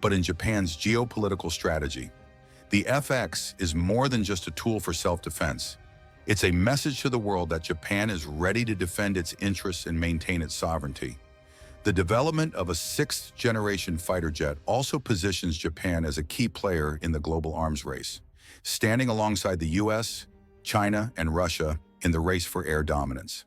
Speaker 1: but in Japan's geopolitical strategy. The FX is more than just a tool for self-defense. It's a message to the world that Japan is ready to defend its interests and maintain its sovereignty. The development of a sixth-generation fighter jet also positions Japan as a key player in the global arms race, standing alongside the US, China, and Russia in the race for air dominance.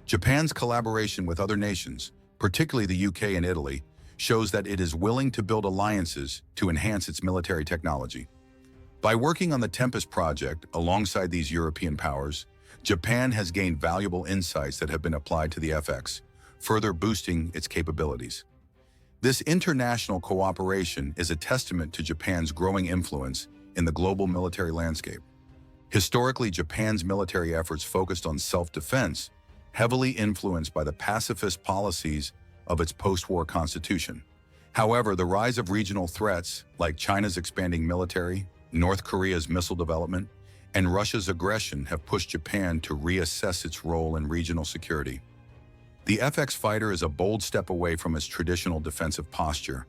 Speaker 1: Japan's collaboration with other nations, particularly the UK and Italy, shows that it is willing to build alliances to enhance its military technology. By working on the Tempest project alongside these European powers, Japan has gained valuable insights that have been applied to the FX, further boosting its capabilities. This international cooperation is a testament to Japan's growing influence in the global military landscape. Historically, Japan's military efforts focused on self-defense, heavily influenced by the pacifist policies of its post-war constitution. However, the rise of regional threats, like China's expanding military, North Korea's missile development, and Russia's aggression have pushed Japan to reassess its role in regional security. The FX fighter is a bold step away from its traditional defensive posture,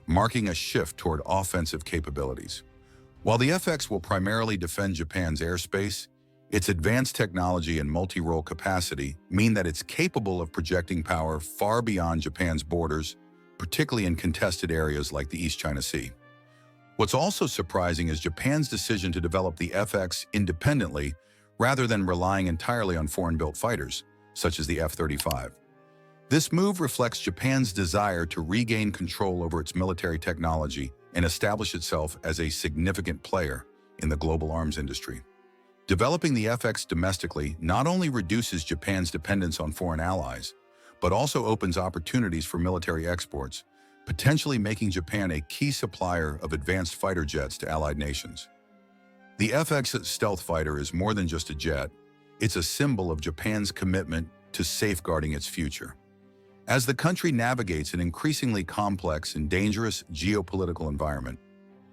Speaker 1: marking a shift toward offensive capabilities. While the FX will primarily defend Japan's airspace, its advanced technology and multi-role capacity mean that it's capable of projecting power far beyond Japan's borders, particularly in contested areas like the East China Sea. What's also surprising is Japan's decision to develop the FX independently rather than relying entirely on foreign-built fighters, such as the F-35. This move reflects Japan's desire to regain control over its military technology and establish itself as a significant player in the global arms industry. Developing the FX domestically not only reduces Japan's dependence on foreign allies, but also opens opportunities for military exports, potentially making Japan a key supplier of advanced fighter jets to allied nations. The FX stealth fighter is more than just a jet. It's a symbol of Japan's commitment to safeguarding its future. As the country navigates an increasingly complex and dangerous geopolitical environment,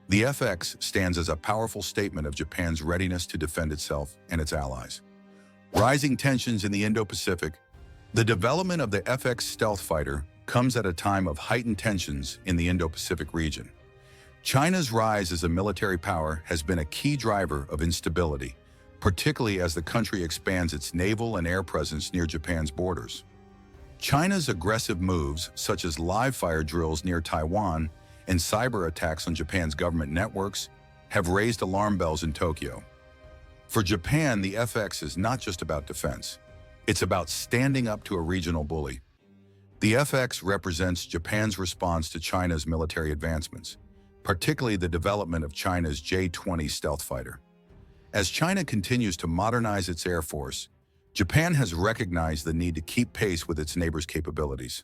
Speaker 1: the FX stands as a powerful statement of Japan's readiness to defend itself and its allies. Rising tensions in the Indo-Pacific. The development of the FX stealth fighter comes at a time of heightened tensions in the Indo-Pacific region. China's rise as a military power has been a key driver of instability, particularly as the country expands its naval and air presence near Japan's borders. China's aggressive moves, such as live-fire drills near Taiwan and cyber attacks on Japan's government networks, have raised alarm bells in Tokyo. For Japan, the FX is not just about defense. It's about standing up to a regional bully. The FX represents Japan's response to China's military advancements, particularly the development of China's J-20 stealth fighter. As China continues to modernize its air force, Japan has recognized the need to keep pace with its neighbors' capabilities.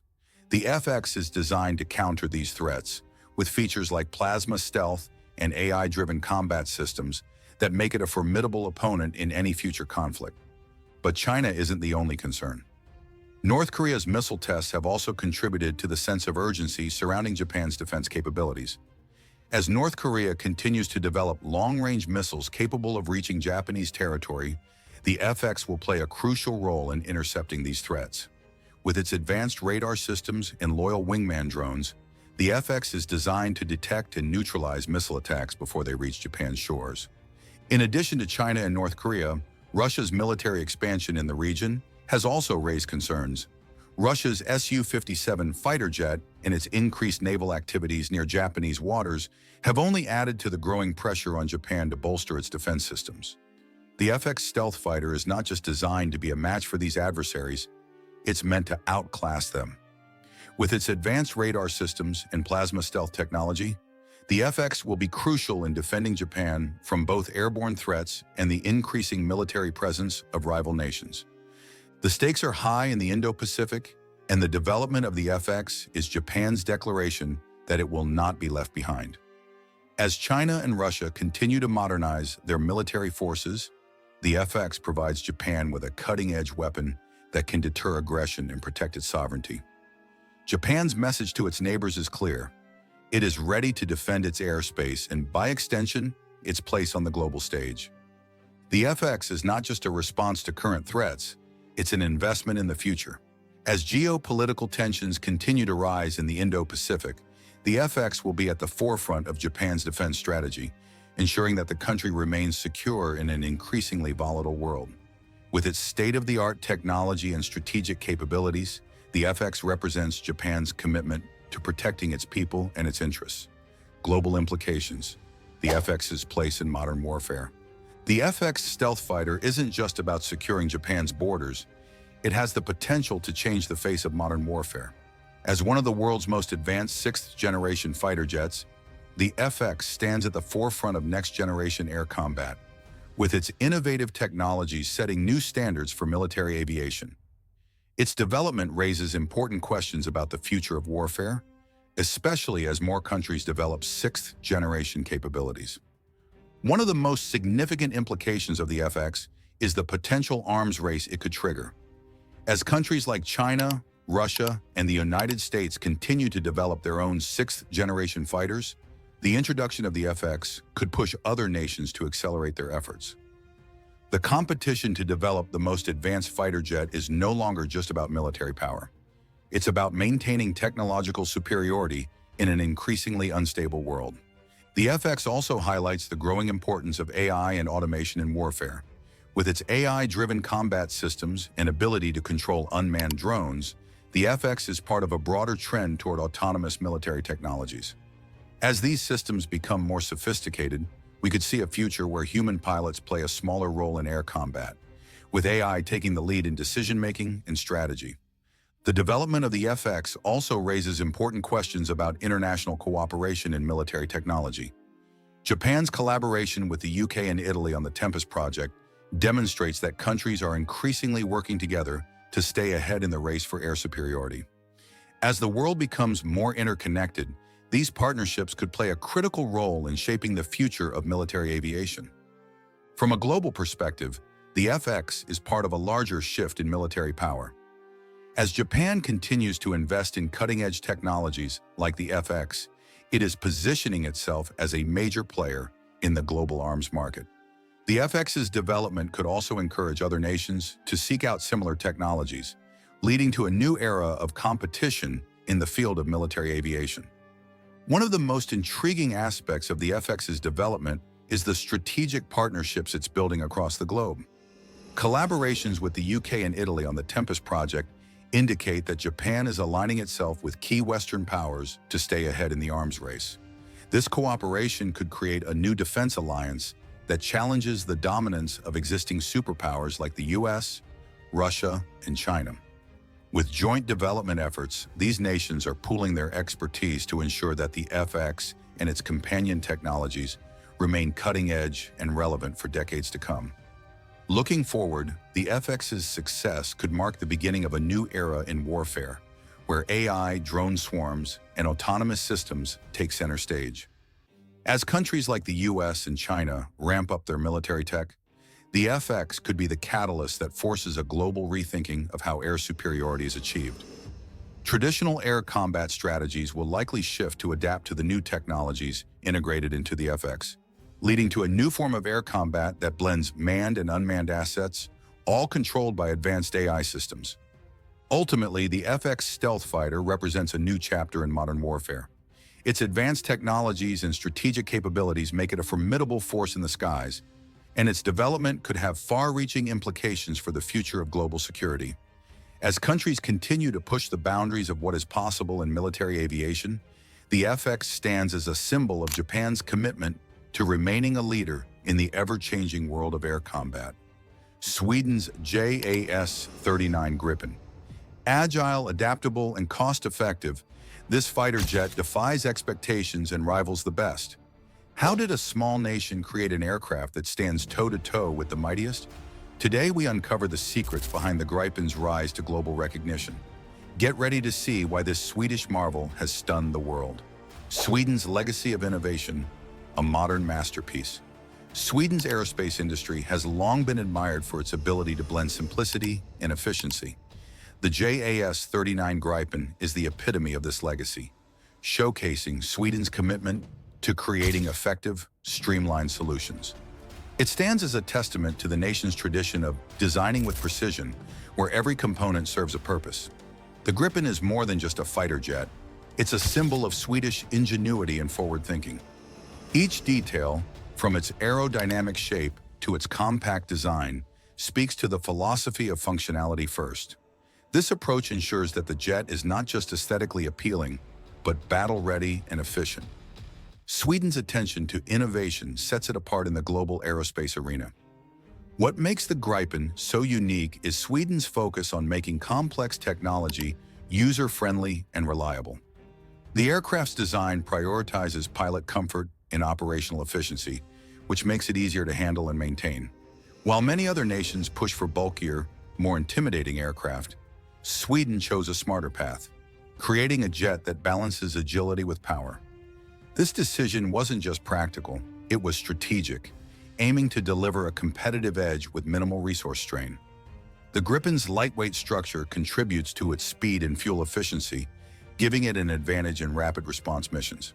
Speaker 1: The FX is designed to counter these threats, with features like plasma stealth and AI-driven combat systems that make it a formidable opponent in any future conflict. But China isn't the only concern. North Korea's missile tests have also contributed to the sense of urgency surrounding Japan's defense capabilities. As North Korea continues to develop long-range missiles capable of reaching Japanese territory, the FX will play a crucial role in intercepting these threats. With its advanced radar systems and loyal wingman drones, the FX is designed to detect and neutralize missile attacks before they reach Japan's shores. In addition to China and North Korea, Russia's military expansion in the region has also raised concerns. Russia's Su-57 fighter jet and its increased naval activities near Japanese waters have only added to the growing pressure on Japan to bolster its defense systems. The FX stealth fighter is not just designed to be a match for these adversaries, it's meant to outclass them. With its advanced radar systems and plasma stealth technology, the FX will be crucial in defending Japan from both airborne threats and the increasing military presence of rival nations. The stakes are high in the Indo-Pacific, and the development of the FX is Japan's declaration that it will not be left behind. As China and Russia continue to modernize their military forces, the FX provides Japan with a cutting-edge weapon that can deter aggression and protect its sovereignty. Japan's message to its neighbors is clear. It is ready to defend its airspace and, by extension, its place on the global stage. The FX is not just a response to current threats, it's an investment in the future. As geopolitical tensions continue to rise in the Indo-Pacific, the FX will be at the forefront of Japan's defense strategy, ensuring that the country remains secure in an increasingly volatile world. With its state-of-the-art technology and strategic capabilities, the FX represents Japan's commitment to protecting its people and its interests. Global implications. The FX's place in modern warfare. The FX stealth fighter isn't just about securing Japan's borders, it has the potential to change the face of modern warfare. As one of the world's most advanced sixth-generation fighter jets, the FX stands at the forefront of next-generation air combat, with its innovative technologies setting new standards for military aviation. Its development raises important questions about the future of warfare, especially as more countries develop sixth-generation capabilities. One of the most significant implications of the FX is the potential arms race it could trigger. As countries like China, Russia, and the United States continue to develop their own sixth-generation fighters, the introduction of the FX could push other nations to accelerate their efforts. The competition to develop the most advanced fighter jet is no longer just about military power. It's about maintaining technological superiority in an increasingly unstable world. The FX also highlights the growing importance of AI and automation in warfare. With its AI-driven combat systems and ability to control unmanned drones, the FX is part of a broader trend toward autonomous military technologies. As these systems become more sophisticated, we could see a future where human pilots play a smaller role in air combat, with AI taking the lead in decision-making and strategy. The development of the FX also raises important questions about international cooperation in military technology. Japan's collaboration with the UK and Italy on the Tempest project demonstrates that countries are increasingly working together to stay ahead in the race for air superiority. As the world becomes more interconnected, these partnerships could play a critical role in shaping the future of military aviation. From a global perspective, the FX is part of a larger shift in military power. As Japan continues to invest in cutting-edge technologies like the FX, it is positioning itself as a major player in the global arms market. The FX's development could also encourage other nations to seek out similar technologies, leading to a new era of competition in the field of military aviation. One of the most intriguing aspects of the FX's development is the strategic partnerships it's building across the globe. Collaborations with the UK and Italy on the Tempest project indicate that Japan is aligning itself with key Western powers to stay ahead in the arms race. This cooperation could create a new defense alliance that challenges the dominance of existing superpowers like the US, Russia, and China. With joint development efforts, these nations are pooling their expertise to ensure that the FX and its companion technologies remain cutting-edge and relevant for decades to come. Looking forward, the FX's success could mark the beginning of a new era in warfare, where AI, drone swarms, and autonomous systems take center stage. As countries like the US and China ramp up their military tech, the FX could be the catalyst that forces a global rethinking of how air superiority is achieved. Traditional air combat strategies will likely shift to adapt to the new technologies integrated into the FX, leading to a new form of air combat that blends manned and unmanned assets, all controlled by advanced AI systems. Ultimately, the FX stealth fighter represents a new chapter in modern warfare. Its advanced technologies and strategic capabilities make it a formidable force in the skies, and its development could have far-reaching implications for the future of global security. As countries continue to push the boundaries of what is possible in military aviation, the FX stands as a symbol of Japan's commitment to remaining a leader in the ever-changing world of air combat. Sweden's JAS-39 Gripen. Agile, adaptable, and cost-effective, this fighter jet defies expectations and rivals the best. How did a small nation create an aircraft that stands toe-to-toe with the mightiest? Today we uncover the secrets behind the Gripen's rise to global recognition. Get ready to see why this Swedish marvel has stunned the world. Sweden's legacy of innovation, a modern masterpiece. Sweden's aerospace industry has long been admired for its ability to blend simplicity and efficiency. The JAS-39 Gripen is the epitome of this legacy, showcasing Sweden's commitment to creating effective, streamlined solutions. It stands as a testament to the nation's tradition of designing with precision, where every component serves a purpose. The Gripen is more than just a fighter jet. It's a symbol of Swedish ingenuity and forward-thinking. Each detail, from its aerodynamic shape to its compact design, speaks to the philosophy of functionality first. This approach ensures that the jet is not just aesthetically appealing, but battle-ready and efficient. Sweden's attention to innovation sets it apart in the global aerospace arena. What makes the Gripen so unique is Sweden's focus on making complex technology user-friendly and reliable. The aircraft's design prioritizes pilot comfort and operational efficiency, which makes it easier to handle and maintain. While many other nations push for bulkier, more intimidating aircraft, Sweden chose a smarter path, creating a jet that balances agility with power. This decision wasn't just practical, it was strategic, aiming to deliver a competitive edge with minimal resource strain. The Gripen's lightweight structure contributes to its speed and fuel efficiency, giving it an advantage in rapid response missions.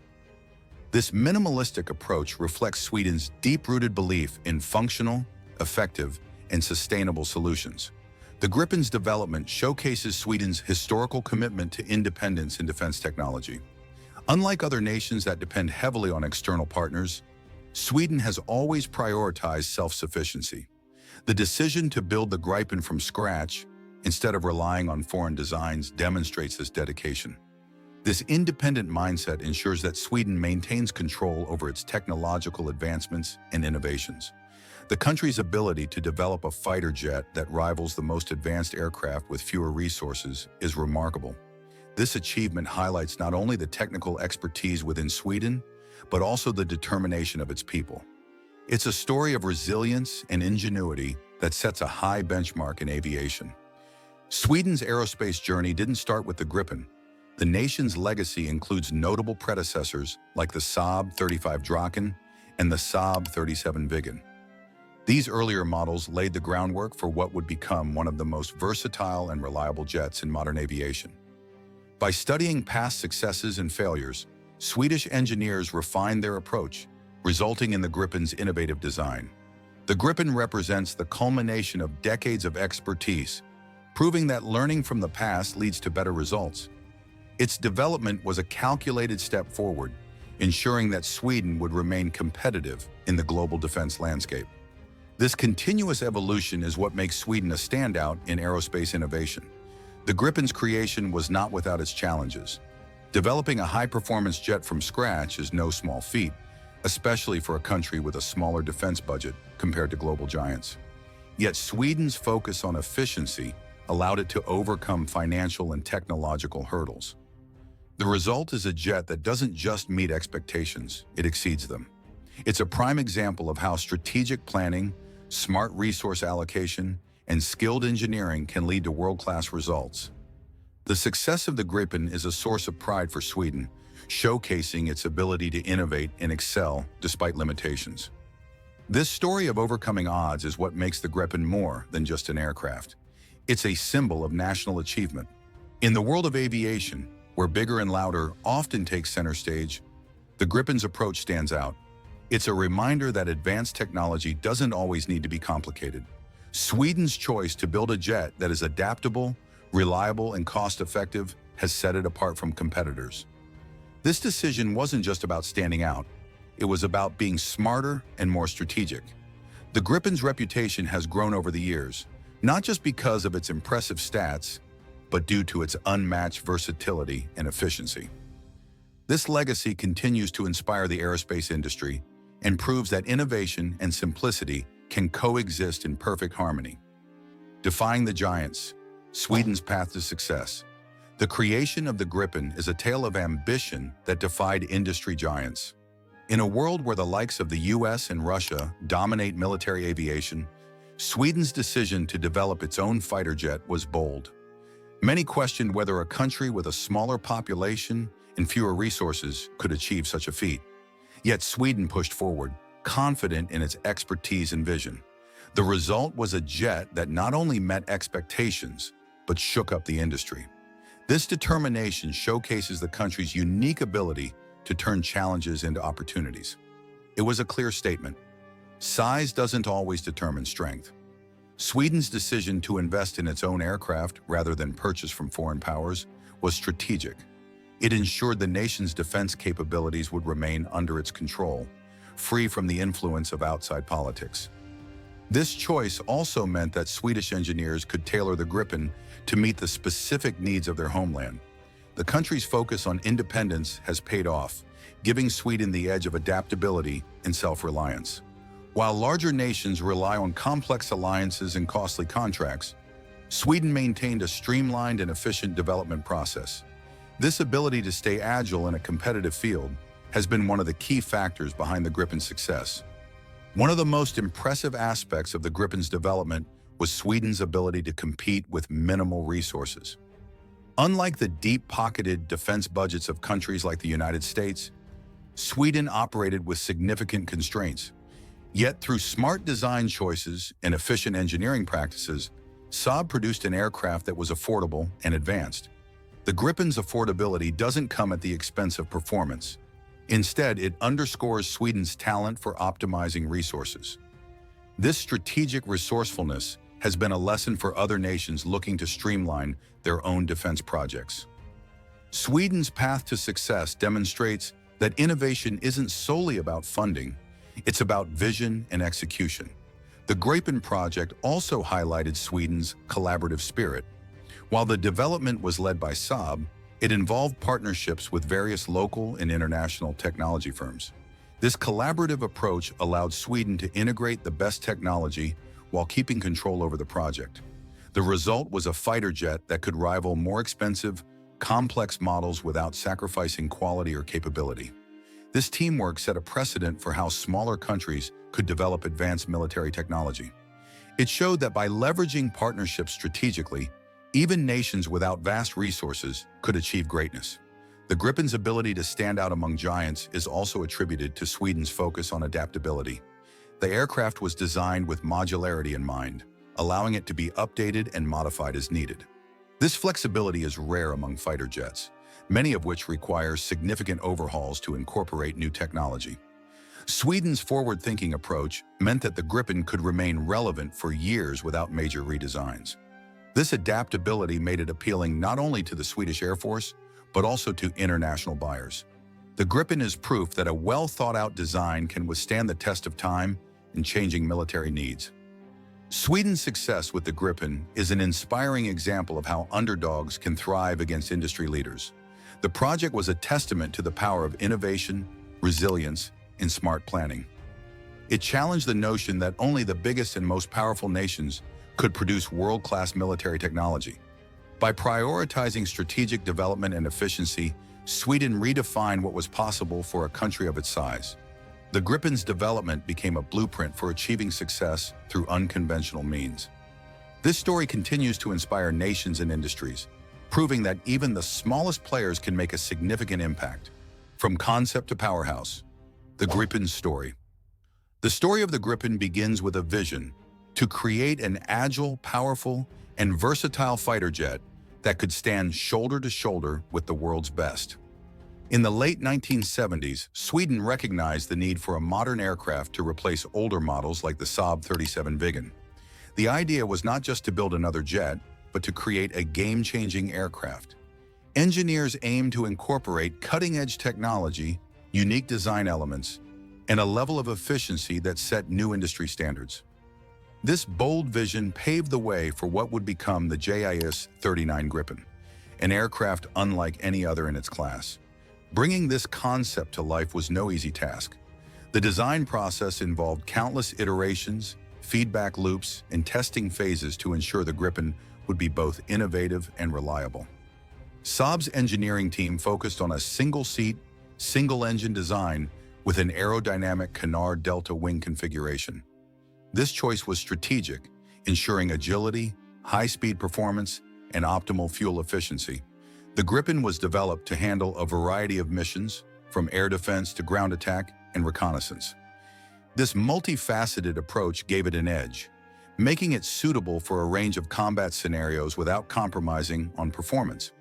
Speaker 1: This minimalistic approach reflects Sweden's deep-rooted belief in functional, effective, and sustainable solutions. The Gripen's development showcases Sweden's historical commitment to independence in defense technology. Unlike other nations that depend heavily on external partners, Sweden has always prioritized self-sufficiency. The decision to build the Gripen from scratch, instead of relying on foreign designs, demonstrates this dedication. This independent mindset ensures that Sweden maintains control over its technological advancements and innovations. The country's ability to develop a fighter jet that rivals the most advanced aircraft with fewer resources is remarkable. This achievement highlights not only the technical expertise within Sweden, but also the determination of its people. It's a story of resilience and ingenuity that sets a high benchmark in aviation. Sweden's aerospace journey didn't start with the Gripen. The nation's legacy includes notable predecessors like the Saab 35 Draken and the Saab 37 Viggen. These earlier models laid the groundwork for what would become one of the most versatile and reliable jets in modern aviation. By studying past successes and failures, Swedish engineers refined their approach, resulting in the Gripen's innovative design. The Gripen represents the culmination of decades of expertise, proving that learning from the past leads to better results. Its development was a calculated step forward, ensuring that Sweden would remain competitive in the global defense landscape. This continuous evolution is what makes Sweden a standout in aerospace innovation. The Gripen's creation was not without its challenges. Developing a high-performance jet from scratch is no small feat, especially for a country with a smaller defense budget compared to global giants. Yet Sweden's focus on efficiency allowed it to overcome financial and technological hurdles. The result is a jet that doesn't just meet expectations, it exceeds them. It's a prime example of how strategic planning, smart resource allocation, and skilled engineering can lead to world-class results. The success of the Gripen is a source of pride for Sweden, showcasing its ability to innovate and excel despite limitations. This story of overcoming odds is what makes the Gripen more than just an aircraft. It's a symbol of national achievement. In the world of aviation, where bigger and louder often takes center stage, the Gripen's approach stands out. It's a reminder that advanced technology doesn't always need to be complicated. Sweden's choice to build a jet that is adaptable, reliable, and cost-effective has set it apart from competitors. This decision wasn't just about standing out. It was about being smarter and more strategic. The Gripen's reputation has grown over the years, not just because of its impressive stats, but due to its unmatched versatility and efficiency. This legacy continues to inspire the aerospace industry and proves that innovation and simplicity can coexist in perfect harmony. Defying the giants, Sweden's path to success. The creation of the Gripen is a tale of ambition that defied industry giants. In a world where the likes of the US and Russia dominate military aviation, Sweden's decision to develop its own fighter jet was bold. Many questioned whether a country with a smaller population and fewer resources could achieve such a feat. Yet Sweden pushed forward, confident in its expertise and vision. The result was a jet that not only met expectations, but shook up the industry. This determination showcases the country's unique ability to turn challenges into opportunities. It was a clear statement. Size doesn't always determine strength. Sweden's decision to invest in its own aircraft rather than purchase from foreign powers was strategic. It ensured the nation's defense capabilities would remain under its control, free from the influence of outside politics. This choice also meant that Swedish engineers could tailor the Gripen to meet the specific needs of their homeland. The country's focus on independence has paid off, giving Sweden the edge of adaptability and self-reliance. While larger nations rely on complex alliances and costly contracts, Sweden maintained a streamlined and efficient development process. This ability to stay agile in a competitive field has been one of the key factors behind the Gripen's success. One of the most impressive aspects of the Gripen's development was Sweden's ability to compete with minimal resources. Unlike the deep-pocketed defense budgets of countries like the United States, Sweden operated with significant constraints. Yet through smart design choices and efficient engineering practices, Saab produced an aircraft that was affordable and advanced. The Gripen's affordability doesn't come at the expense of performance. Instead, it underscores Sweden's talent for optimizing resources. This strategic resourcefulness has been a lesson for other nations looking to streamline their own defense projects. Sweden's path to success demonstrates that innovation isn't solely about funding, it's about vision and execution. The Gripen project also highlighted Sweden's collaborative spirit. While the development was led by Saab, it involved partnerships with various local and international technology firms. This collaborative approach allowed Sweden to integrate the best technology while keeping control over the project. The result was a fighter jet that could rival more expensive, complex models without sacrificing quality or capability. This teamwork set a precedent for how smaller countries could develop advanced military technology. It showed that by leveraging partnerships strategically, even nations without vast resources could achieve greatness. The Gripen's ability to stand out among giants is also attributed to Sweden's focus on adaptability. The aircraft was designed with modularity in mind, allowing it to be updated and modified as needed. This flexibility is rare among fighter jets, many of which require significant overhauls to incorporate new technology. Sweden's forward-thinking approach meant that the Gripen could remain relevant for years without major redesigns. This adaptability made it appealing not only to the Swedish Air Force, but also to international buyers. The Gripen is proof that a well-thought-out design can withstand the test of time and changing military needs. Sweden's success with the Gripen is an inspiring example of how underdogs can thrive against industry leaders. The project was a testament to the power of innovation, resilience, and smart planning. It challenged the notion that only the biggest and most powerful nations could produce world-class military technology. By prioritizing strategic development and efficiency, Sweden redefined what was possible for a country of its size. The Gripen's development became a blueprint for achieving success through unconventional means. This story continues to inspire nations and industries, proving that even the smallest players can make a significant impact. From concept to powerhouse, the Gripen's story. The story of the Gripen begins with a vision to create an agile, powerful, and versatile fighter jet that could stand shoulder to shoulder with the world's best. In the late 1970s, Sweden recognized the need for a modern aircraft to replace older models like the Saab 37 Viggen. The idea was not just to build another jet, but to create a game-changing aircraft. Engineers aimed to incorporate cutting-edge technology, unique design elements, and a level of efficiency that set new industry standards. This bold vision paved the way for what would become the JIS-39 Gripen, an aircraft unlike any other in its class. Bringing this concept to life was no easy task. The design process involved countless iterations, feedback loops, and testing phases to ensure the Gripen would be both innovative and reliable. Saab's engineering team focused on a single-seat, single-engine design with an aerodynamic canard delta wing configuration. This choice was strategic, ensuring agility, high-speed performance, and optimal fuel efficiency. The Gripen was developed to handle a variety of missions, from air defense to ground attack and reconnaissance. This multifaceted approach gave it an edge, making it suitable for a range of combat scenarios without compromising on performance.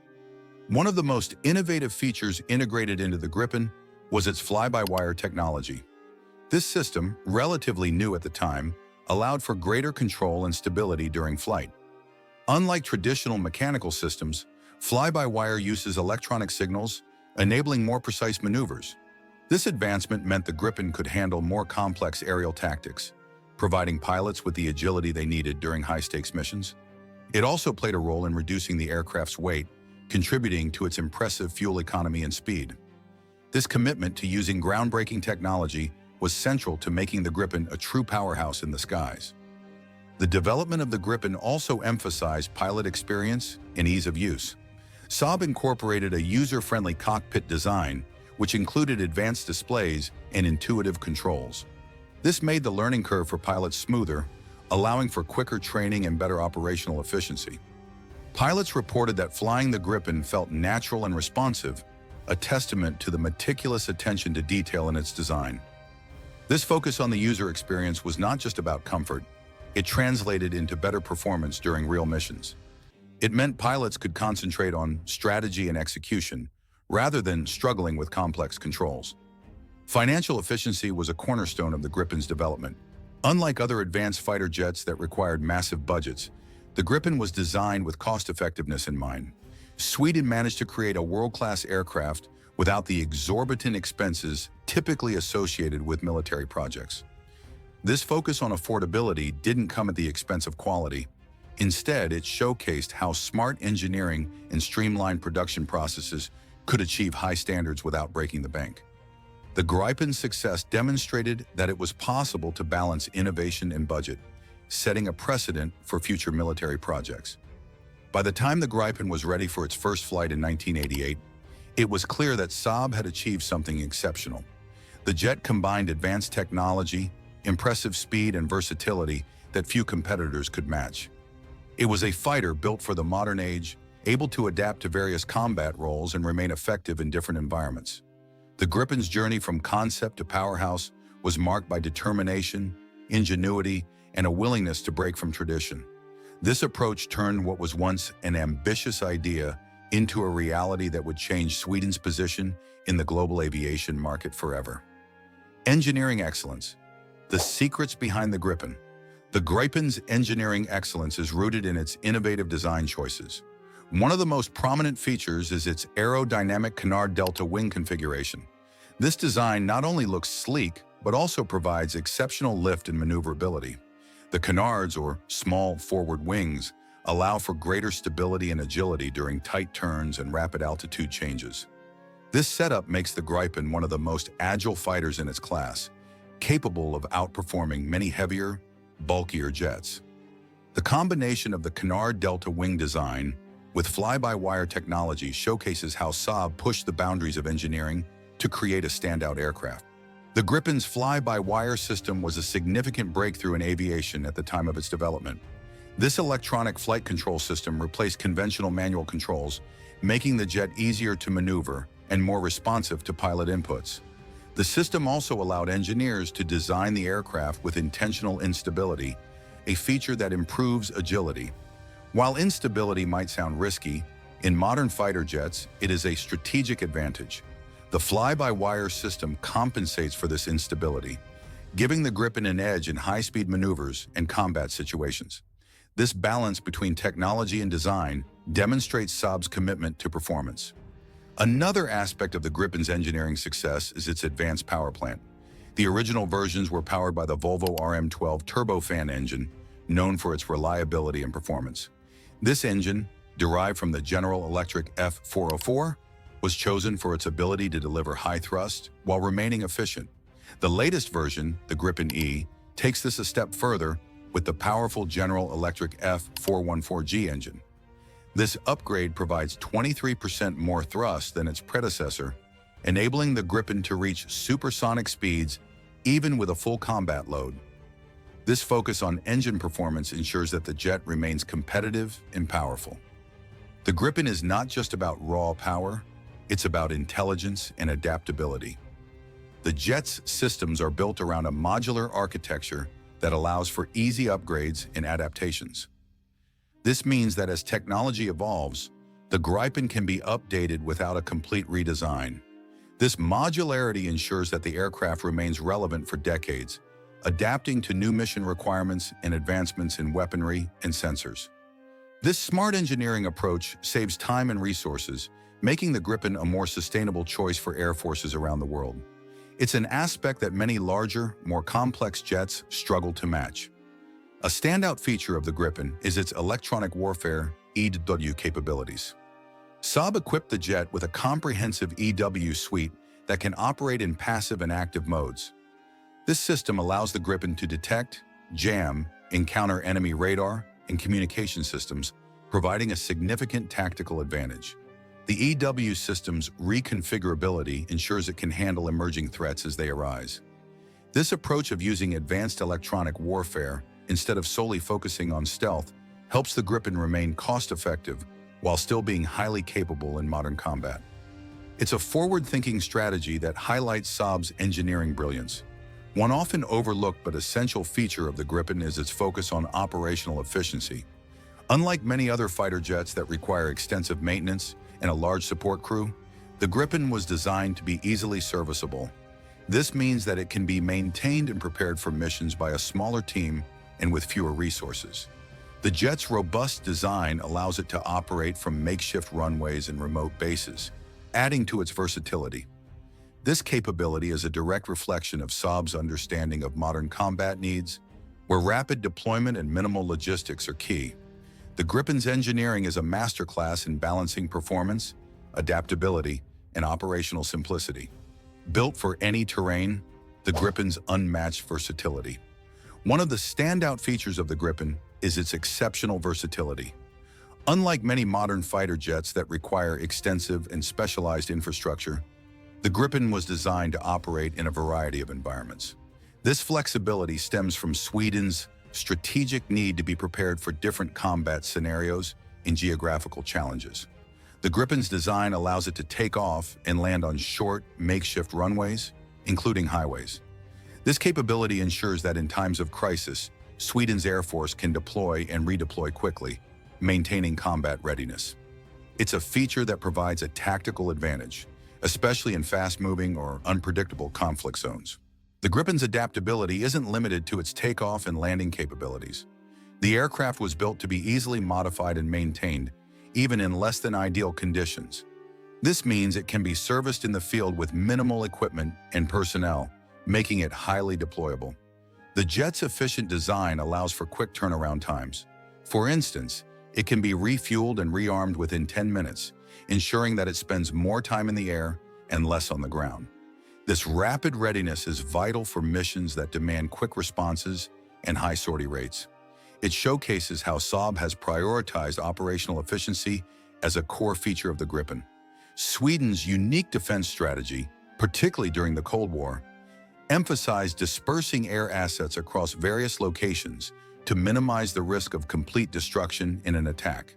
Speaker 1: One of the most innovative features integrated into the Gripen was its fly-by-wire technology. This system, relatively new at the time, allowed for greater control and stability during flight. Unlike traditional mechanical systems, fly-by-wire uses electronic signals, enabling more precise maneuvers. This advancement meant the Gripen could handle more complex aerial tactics, providing pilots with the agility they needed during high-stakes missions. It also played a role in reducing the aircraft's weight, contributing to its impressive fuel economy and speed. This commitment to using groundbreaking technology was central to making the Gripen a true powerhouse in the skies. The development of the Gripen also emphasized pilot experience and ease of use. Saab incorporated a user-friendly cockpit design, which included advanced displays and intuitive controls. This made the learning curve for pilots smoother, allowing for quicker training and better operational efficiency. Pilots reported that flying the Gripen felt natural and responsive, a testament to the meticulous attention to detail in its design. This focus on the user experience was not just about comfort, it translated into better performance during real missions. It meant pilots could concentrate on strategy and execution, rather than struggling with complex controls. Financial efficiency was a cornerstone of the Gripen's development. Unlike other advanced fighter jets that required massive budgets, the Gripen was designed with cost-effectiveness in mind. Sweden managed to create a world-class aircraft without the exorbitant expenses typically associated with military projects. This focus on affordability didn't come at the expense of quality. Instead, it showcased how smart engineering and streamlined production processes could achieve high standards without breaking the bank. The Gripen's success demonstrated that it was possible to balance innovation and budget, setting a precedent for future military projects. By the time the Gripen was ready for its first flight in 1988, it was clear that Saab had achieved something exceptional. The jet combined advanced technology, impressive speed, and versatility that few competitors could match. It was a fighter built for the modern age, able to adapt to various combat roles and remain effective in different environments. The Gripen's journey from concept to powerhouse was marked by determination, ingenuity, and a willingness to break from tradition. This approach turned what was once an ambitious idea into a reality that would change Sweden's position in the global aviation market forever. Engineering excellence. The secrets behind the Gripen. The Gripen's engineering excellence is rooted in its innovative design choices. One of the most prominent features is its aerodynamic canard delta wing configuration. This design not only looks sleek, but also provides exceptional lift and maneuverability. The canards, or small forward wings, allow for greater stability and agility during tight turns and rapid altitude changes. This setup makes the Gripen one of the most agile fighters in its class, capable of outperforming many heavier, bulkier jets. The combination of the canard delta wing design with fly-by-wire technology showcases how Saab pushed the boundaries of engineering to create a standout aircraft. The Gripen's fly-by-wire system was a significant breakthrough in aviation at the time of its development. This electronic flight control system replaced conventional manual controls, making the jet easier to maneuver and more responsive to pilot inputs. The system also allowed engineers to design the aircraft with intentional instability, a feature that improves agility. While instability might sound risky, in modern fighter jets, it is a strategic advantage. The fly-by-wire system compensates for this instability, giving the Gripen an edge in high-speed maneuvers and combat situations. This balance between technology and design demonstrates Saab's commitment to performance. Another aspect of the Gripen's engineering success is its advanced power plant. The original versions were powered by the Volvo RM12 turbofan engine, known for its reliability and performance. This engine, derived from the General Electric F404, was chosen for its ability to deliver high thrust while remaining efficient. The latest version, the Gripen E, takes this a step further with the powerful General Electric F414G engine. This upgrade provides 23% more thrust than its predecessor, enabling the Gripen to reach supersonic speeds even with a full combat load. This focus on engine performance ensures that the jet remains competitive and powerful. The Gripen is not just about raw power, it's about intelligence and adaptability. The jet's systems are built around a modular architecture that allows for easy upgrades and adaptations. This means that as technology evolves, the Gripen can be updated without a complete redesign. This modularity ensures that the aircraft remains relevant for decades, adapting to new mission requirements and advancements in weaponry and sensors. This smart engineering approach saves time and resources, making the Gripen a more sustainable choice for air forces around the world. It's an aspect that many larger, more complex jets struggle to match. A standout feature of the Gripen is its electronic warfare EW capabilities. Saab equipped the jet with a comprehensive EW suite that can operate in passive and active modes. This system allows the Gripen to detect, jam, and counter enemy radar and communication systems, providing a significant tactical advantage. The EW system's reconfigurability ensures it can handle emerging threats as they arise. This approach of using advanced electronic warfare instead of solely focusing on stealth helps the Gripen remain cost-effective while still being highly capable in modern combat. It's a forward-thinking strategy that highlights Saab's engineering brilliance. One often overlooked but essential feature of the Gripen is its focus on operational efficiency. Unlike many other fighter jets that require extensive maintenance and a large support crew, the Gripen was designed to be easily serviceable. This means that it can be maintained and prepared for missions by a smaller team and with fewer resources. The jet's robust design allows it to operate from makeshift runways and remote bases, adding to its versatility. This capability is a direct reflection of Saab's understanding of modern combat needs, where rapid deployment and minimal logistics are key. The Gripen's engineering is a masterclass in balancing performance, adaptability, and operational simplicity. Built for any terrain, the Gripen's unmatched versatility. One of the standout features of the Gripen is its exceptional versatility. Unlike many modern fighter jets that require extensive and specialized infrastructure, the Gripen was designed to operate in a variety of environments. This flexibility stems from Sweden's strategic need to be prepared for different combat scenarios and geographical challenges. The Gripen's design allows it to take off and land on short, makeshift runways, including highways. This capability ensures that in times of crisis, Sweden's Air Force can deploy and redeploy quickly, maintaining combat readiness. It's a feature that provides a tactical advantage, especially in fast-moving or unpredictable conflict zones. The Gripen's adaptability isn't limited to its takeoff and landing capabilities. The aircraft was built to be easily modified and maintained, even in less than ideal conditions. This means it can be serviced in the field with minimal equipment and personnel, making it highly deployable. The jet's efficient design allows for quick turnaround times. For instance, it can be refueled and rearmed within 10 minutes, ensuring that it spends more time in the air and less on the ground. This rapid readiness is vital for missions that demand quick responses and high sortie rates. It showcases how Saab has prioritized operational efficiency as a core feature of the Gripen. Sweden's unique defense strategy, particularly during the Cold War, emphasized dispersing air assets across various locations to minimize the risk of complete destruction in an attack.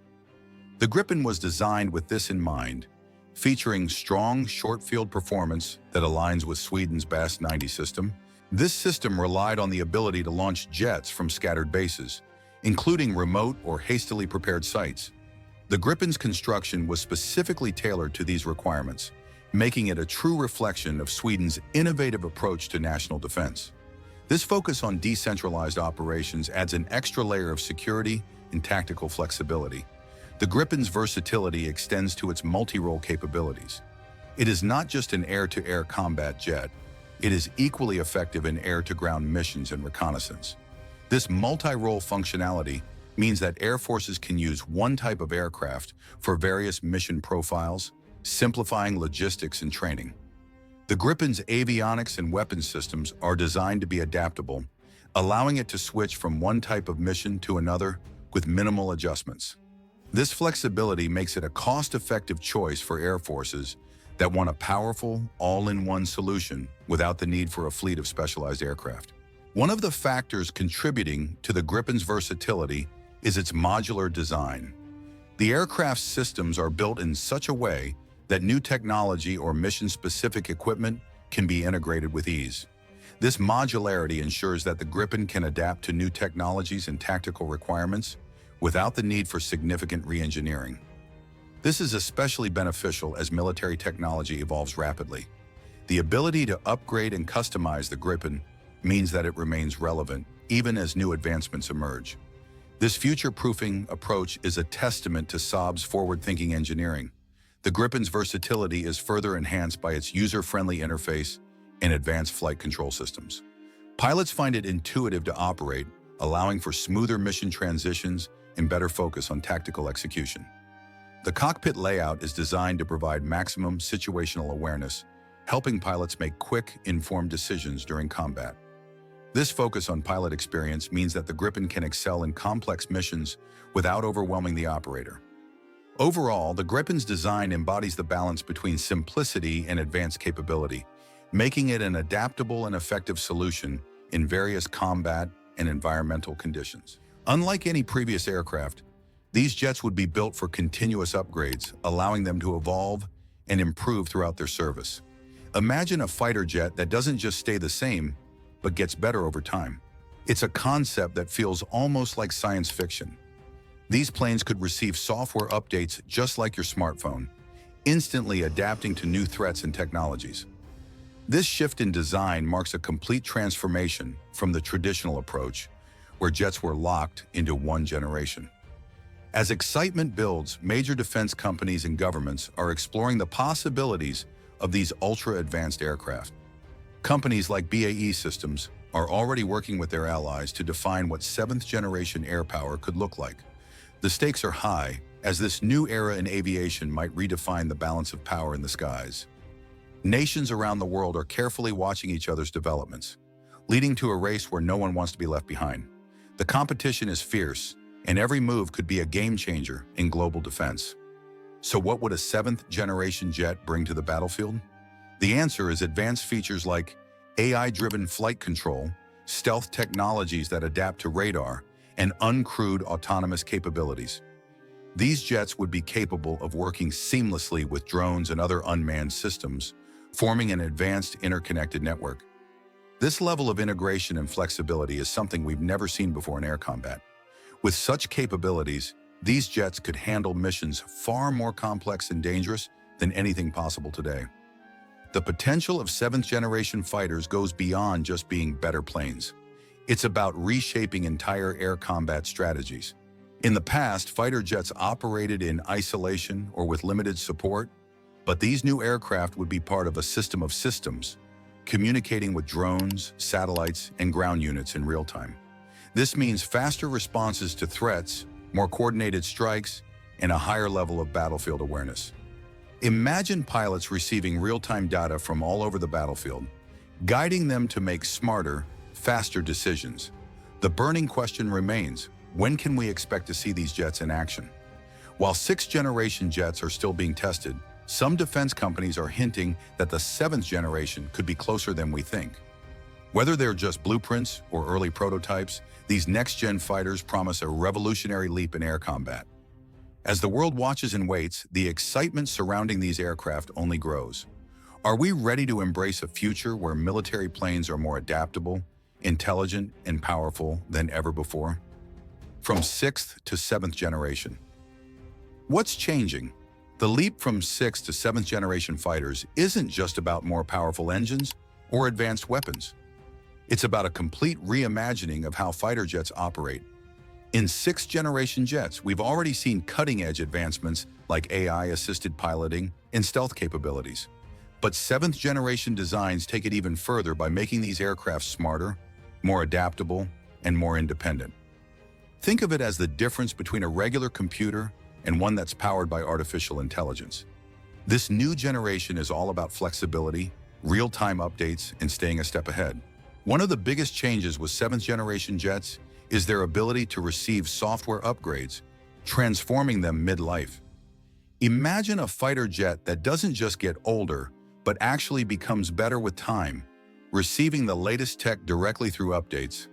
Speaker 1: The Gripen was designed with this in mind, featuring strong short-field performance that aligns with Sweden's BAS-90 system. This system relied on the ability to launch jets from scattered bases, including remote or hastily prepared sites. The Gripen's construction was specifically tailored to these requirements, making it a true reflection of Sweden's innovative approach to national defense. This focus on decentralized operations adds an extra layer of security and tactical flexibility. The Gripen's versatility extends to its multi-role capabilities. It is not just an air-to-air combat jet. It is equally effective in air-to-ground missions and reconnaissance. This multi-role functionality means that air forces can use one type of aircraft for various mission profiles, simplifying logistics and training. The Gripen's avionics and weapons systems are designed to be adaptable, allowing it to switch from one type of mission to another with minimal adjustments. This flexibility makes it a cost-effective choice for air forces that want a powerful, all-in-one solution without the need for a fleet of specialized aircraft. One of the factors contributing to the Gripen's versatility is its modular design. The aircraft's systems are built in such a way that new technology or mission-specific equipment can be integrated with ease. This modularity ensures that the Gripen can adapt to new technologies and tactical requirements without the need for significant re-engineering. This is especially beneficial as military technology evolves rapidly. The ability to upgrade and customize the Gripen means that it remains relevant even as new advancements emerge. This future-proofing approach is a testament to Saab's forward-thinking engineering. The Gripen's versatility is further enhanced by its user-friendly interface and advanced flight control systems. Pilots find it intuitive to operate, allowing for smoother mission transitions and better focus on tactical execution. The cockpit layout is designed to provide maximum situational awareness, helping pilots make quick, informed decisions during combat. This focus on pilot experience means that the Gripen can excel in complex missions without overwhelming the operator. Overall, the Gripen's design embodies the balance between simplicity and advanced capability, making it an adaptable and effective solution in various combat and environmental conditions. Unlike any previous aircraft, these jets would be built for continuous upgrades, allowing them to evolve and improve throughout their service. Imagine a fighter jet that doesn't just stay the same, but gets better over time. It's a concept that feels almost like science fiction. These planes could receive software updates just like your smartphone, instantly adapting to new threats and technologies. This shift in design marks a complete transformation from the traditional approach, where jets were locked into one generation. As excitement builds, major defense companies and governments are exploring the possibilities of these ultra-advanced aircraft. Companies like BAE Systems are already working with their allies to define what seventh-generation air power could look like. The stakes are high, as this new era in aviation might redefine the balance of power in the skies. Nations around the world are carefully watching each other's developments, leading to a race where no one wants to be left behind. The competition is fierce, and every move could be a game-changer in global defense. So what would a seventh-generation jet bring to the battlefield? The answer is advanced features like AI-driven flight control, stealth technologies that adapt to radar, and uncrewed autonomous capabilities. These jets would be capable of working seamlessly with drones and other unmanned systems, forming an advanced interconnected network. This level of integration and flexibility is something we've never seen before in air combat. With such capabilities, these jets could handle missions far more complex and dangerous than anything possible today. The potential of seventh-generation fighters goes beyond just being better planes. It's about reshaping entire air combat strategies. In the past, fighter jets operated in isolation or with limited support, but these new aircraft would be part of a system of systems, communicating with drones, satellites, and ground units in real time. This means faster responses to threats, more coordinated strikes, and a higher level of battlefield awareness. Imagine pilots receiving real-time data from all over the battlefield, guiding them to make smarter, faster decisions. The burning question remains, when can we expect to see these jets in action? While sixth-generation jets are still being tested, some defense companies are hinting that the seventh generation could be closer than we think. Whether they're just blueprints or early prototypes, these next-gen fighters promise a revolutionary leap in air combat. As the world watches and waits, the excitement surrounding these aircraft only grows. Are we ready to embrace a future where military planes are more adaptable, intelligent, and powerful than ever before? From sixth to seventh generation. What's changing? The leap from sixth to seventh generation fighters isn't just about more powerful engines or advanced weapons. It's about a complete reimagining of how fighter jets operate. In sixth-generation jets, we've already seen cutting-edge advancements like AI-assisted piloting and stealth capabilities. But seventh-generation designs take it even further by making these aircraft smarter, more adaptable, and more independent. Think of it as the difference between a regular computer and one that's powered by artificial intelligence. This new generation is all about flexibility, real-time updates, and staying a step ahead. One of the biggest changes with seventh-generation jets is their ability to receive software upgrades, transforming them mid-life. Imagine a fighter jet that doesn't just get older, but actually becomes better with time, receiving the latest tech directly through updates.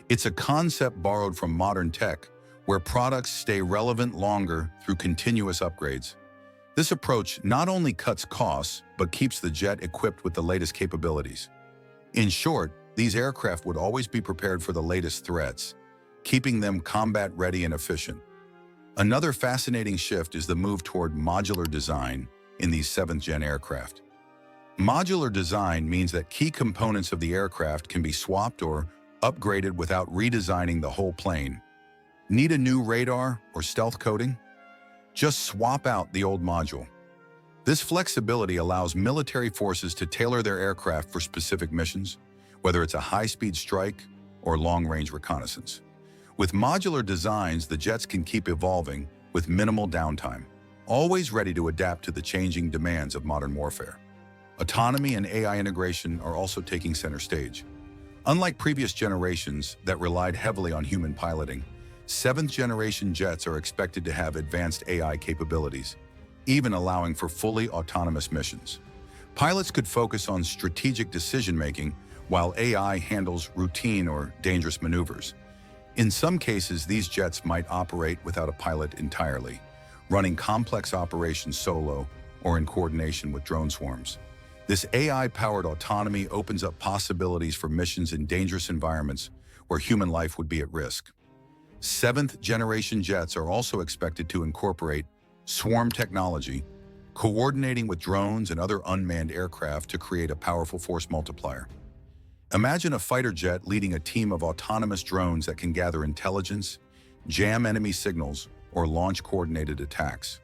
Speaker 1: It's a concept borrowed from modern tech, where products stay relevant longer through continuous upgrades. This approach not only cuts costs, but keeps the jet equipped with the latest capabilities. In short, these aircraft would always be prepared for the latest threats, keeping them combat-ready and efficient. Another fascinating shift is the move toward modular design in these seventh-gen aircraft. Modular design means that key components of the aircraft can be swapped or upgraded without redesigning the whole plane. Need a new radar or stealth coating? Just swap out the old module. This flexibility allows military forces to tailor their aircraft for specific missions, whether it's a high-speed strike or long-range reconnaissance. With modular designs, the jets can keep evolving with minimal downtime, always ready to adapt to the changing demands of modern warfare. Autonomy and AI integration are also taking center stage. Unlike previous generations that relied heavily on human piloting, seventh-generation jets are expected to have advanced AI capabilities, even allowing for fully autonomous missions. Pilots could focus on strategic decision-making while AI handles routine or dangerous maneuvers. In some cases, these jets might operate without a pilot entirely, running complex operations solo or in coordination with drone swarms. This AI-powered autonomy opens up possibilities for missions in dangerous environments where human life would be at risk. Seventh-generation jets are also expected to incorporate swarm technology, coordinating with drones and other unmanned aircraft to create a powerful force multiplier. Imagine a fighter jet leading a team of autonomous drones that can gather intelligence, jam enemy signals, or launch coordinated attacks.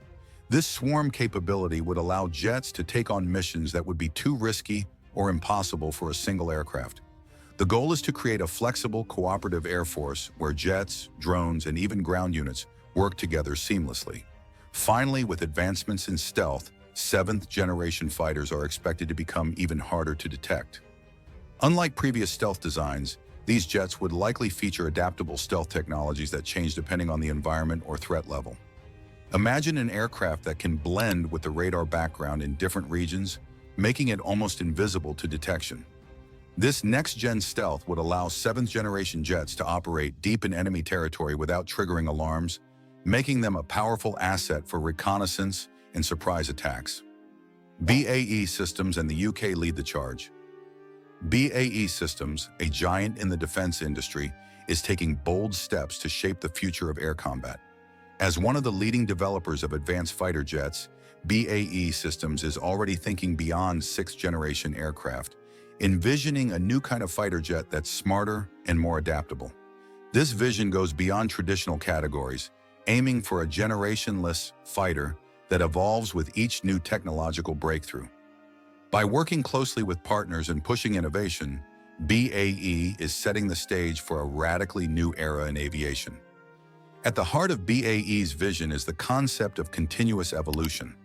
Speaker 1: This swarm capability would allow jets to take on missions that would be too risky or impossible for a single aircraft. The goal is to create a flexible, cooperative air force where jets, drones, and even ground units work together seamlessly. Finally, with advancements in stealth, seventh-generation fighters are expected to become even harder to detect. Unlike previous stealth designs, these jets would likely feature adaptable stealth technologies that change depending on the environment or threat level. Imagine an aircraft that can blend with the radar background in different regions, making it almost invisible to detection. This next-gen stealth would allow seventh-generation jets to operate deep in enemy territory without triggering alarms, making them a powerful asset for reconnaissance and surprise attacks. BAE Systems and the UK lead the charge. BAE Systems, a giant in the defense industry, is taking bold steps to shape the future of air combat. As one of the leading developers of advanced fighter jets, BAE Systems is already thinking beyond sixth-generation aircraft, envisioning a new kind of fighter jet that's smarter and more adaptable. This vision goes beyond traditional categories, aiming for a generationless fighter that evolves with each new technological breakthrough. By working closely with partners and pushing innovation, BAE is setting the stage for a radically new era in aviation. At the heart of BAE's vision is the concept of continuous evolution.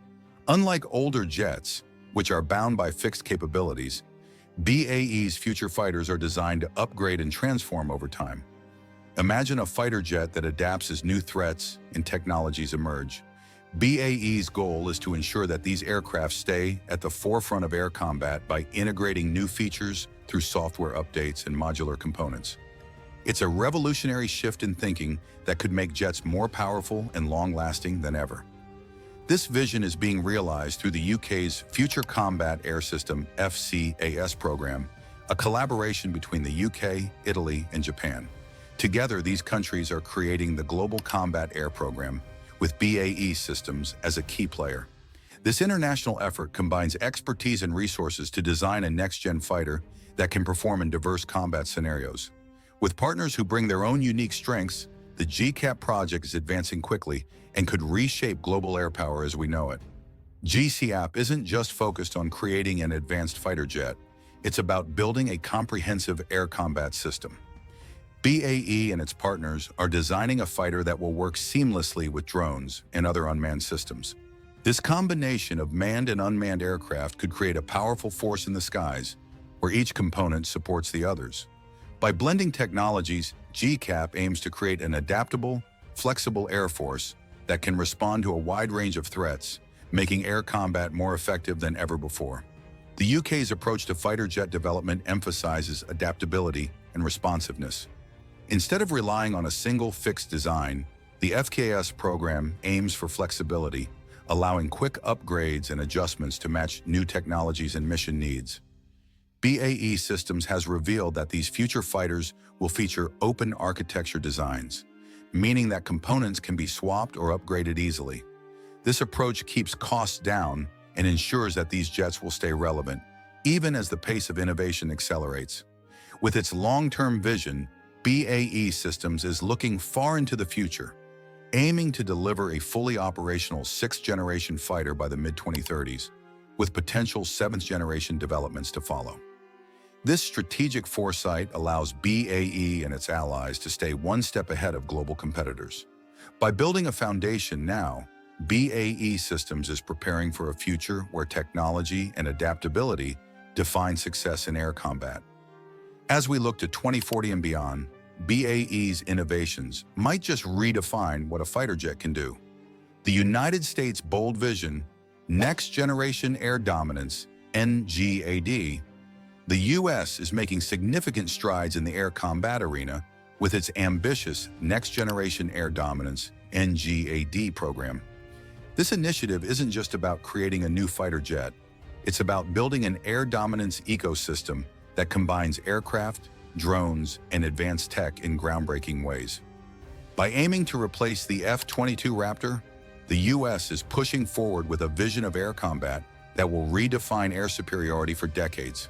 Speaker 1: Unlike older jets, which are bound by fixed capabilities, BAE's future fighters are designed to upgrade and transform over time. Imagine a fighter jet that adapts as new threats and technologies emerge. BAE's goal is to ensure that these aircraft stay at the forefront of air combat by integrating new features through software updates and modular components. It's a revolutionary shift in thinking that could make jets more powerful and long-lasting than ever. This vision is being realized through the UK's Future Combat Air System (FCAS) program, a collaboration between the UK, Italy, and Japan. Together, these countries are creating the Global Combat Air Program, with BAE Systems as a key player. This international effort combines expertise and resources to design a next-gen fighter that can perform in diverse combat scenarios. With partners who bring their own unique strengths, the GCAP project is advancing quickly and could reshape global air power as we know it. GCAP isn't just focused on creating an advanced fighter jet, it's about building a comprehensive air combat system. BAE and its partners are designing a fighter that will work seamlessly with drones and other unmanned systems. This combination of manned and unmanned aircraft could create a powerful force in the skies, where each component supports the others. By blending technologies, GCAP aims to create an adaptable, flexible air force that can respond to a wide range of threats, making air combat more effective than ever before. The UK's approach to fighter jet development emphasizes adaptability and responsiveness. Instead of relying on a single fixed design, the FKS program aims for flexibility, allowing quick upgrades and adjustments to match new technologies and mission needs. BAE Systems has revealed that these future fighters will feature open architecture designs, meaning that components can be swapped or upgraded easily. This approach keeps costs down and ensures that these jets will stay relevant, even as the pace of innovation accelerates. With its long-term vision, BAE Systems is looking far into the future, aiming to deliver a fully operational 6th-generation fighter by the mid-2030s, with potential 7th-generation developments to follow. This strategic foresight allows BAE and its allies to stay one step ahead of global competitors. By building a foundation now, BAE Systems is preparing for a future where technology and adaptability define success in air combat. As we look to 2040 and beyond, BAE's innovations might just redefine what a fighter jet can do. The United States' bold vision, Next Generation Air Dominance, NGAD, the U.S. is making significant strides in the air combat arena with its ambitious Next Generation Air Dominance, NGAD program. This initiative isn't just about creating a new fighter jet, it's about building an air dominance ecosystem that combines aircraft, drones, and advanced tech in groundbreaking ways. By aiming to replace the F-22 Raptor, the U.S. is pushing forward with a vision of air combat that will redefine air superiority for decades.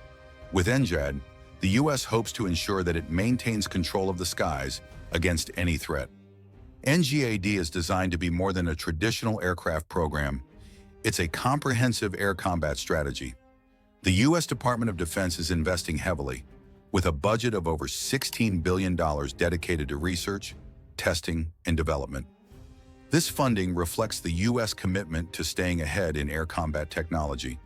Speaker 1: With NGAD, the U.S. hopes to ensure that it maintains control of the skies against any threat. NGAD is designed to be more than a traditional aircraft program. It's a comprehensive air combat strategy. The U.S. Department of Defense is investing heavily, with a budget of over $16 billion dedicated to research, testing, and development. This funding reflects the U.S. commitment to staying ahead in air combat technology.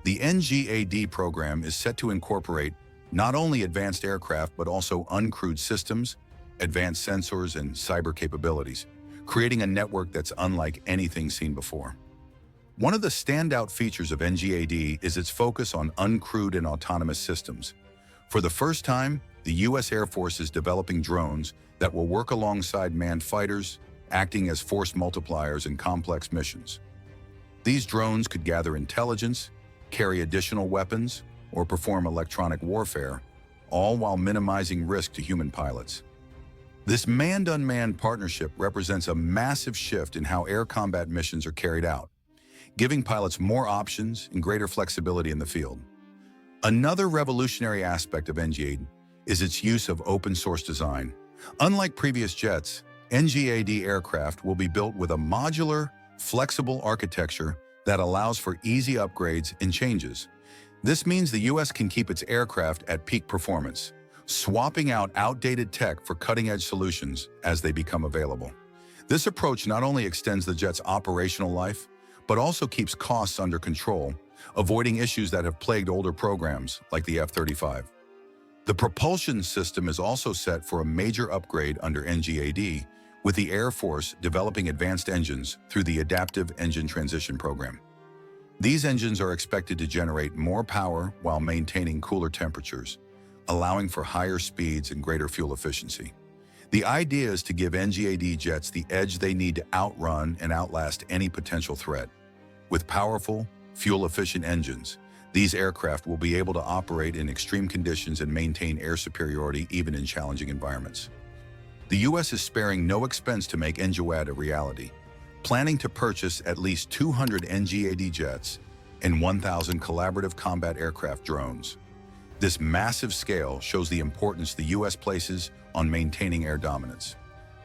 Speaker 1: The NGAD program is set to incorporate not only advanced aircraft but also uncrewed systems, advanced sensors, and cyber capabilities, creating a network that's unlike anything seen before. One of the standout features of NGAD is its focus on uncrewed and autonomous systems. For the first time, the U.S. Air Force is developing drones that will work alongside manned fighters, acting as force multipliers in complex missions. These drones could gather intelligence, carry additional weapons, or perform electronic warfare, all while minimizing risk to human pilots. This manned-unmanned partnership represents a massive shift in how air combat missions are carried out, giving pilots more options and greater flexibility in the field. Another revolutionary aspect of NGAD is its use of open-source design. Unlike previous jets, NGAD aircraft will be built with a modular, flexible architecture that allows for easy upgrades and changes. This means the U.S. can keep its aircraft at peak performance, swapping out outdated tech for cutting-edge solutions as they become available. This approach not only extends the jet's operational life, but also keeps costs under control, avoiding issues that have plagued older programs like the F-35. The propulsion system is also set for a major upgrade under NGAD, with the Air Force developing advanced engines through the Adaptive Engine Transition Program. These engines are expected to generate more power while maintaining cooler temperatures, allowing for higher speeds and greater fuel efficiency. The idea is to give NGAD jets the edge they need to outrun and outlast any potential threat. With powerful, fuel-efficient engines, these aircraft will be able to operate in extreme conditions and maintain air superiority even in challenging environments. The U.S. is sparing no expense to make NGAD a reality, planning to purchase at least 200 NGAD jets and 1,000 collaborative combat aircraft drones. This massive scale shows the importance the U.S. places on maintaining air dominance.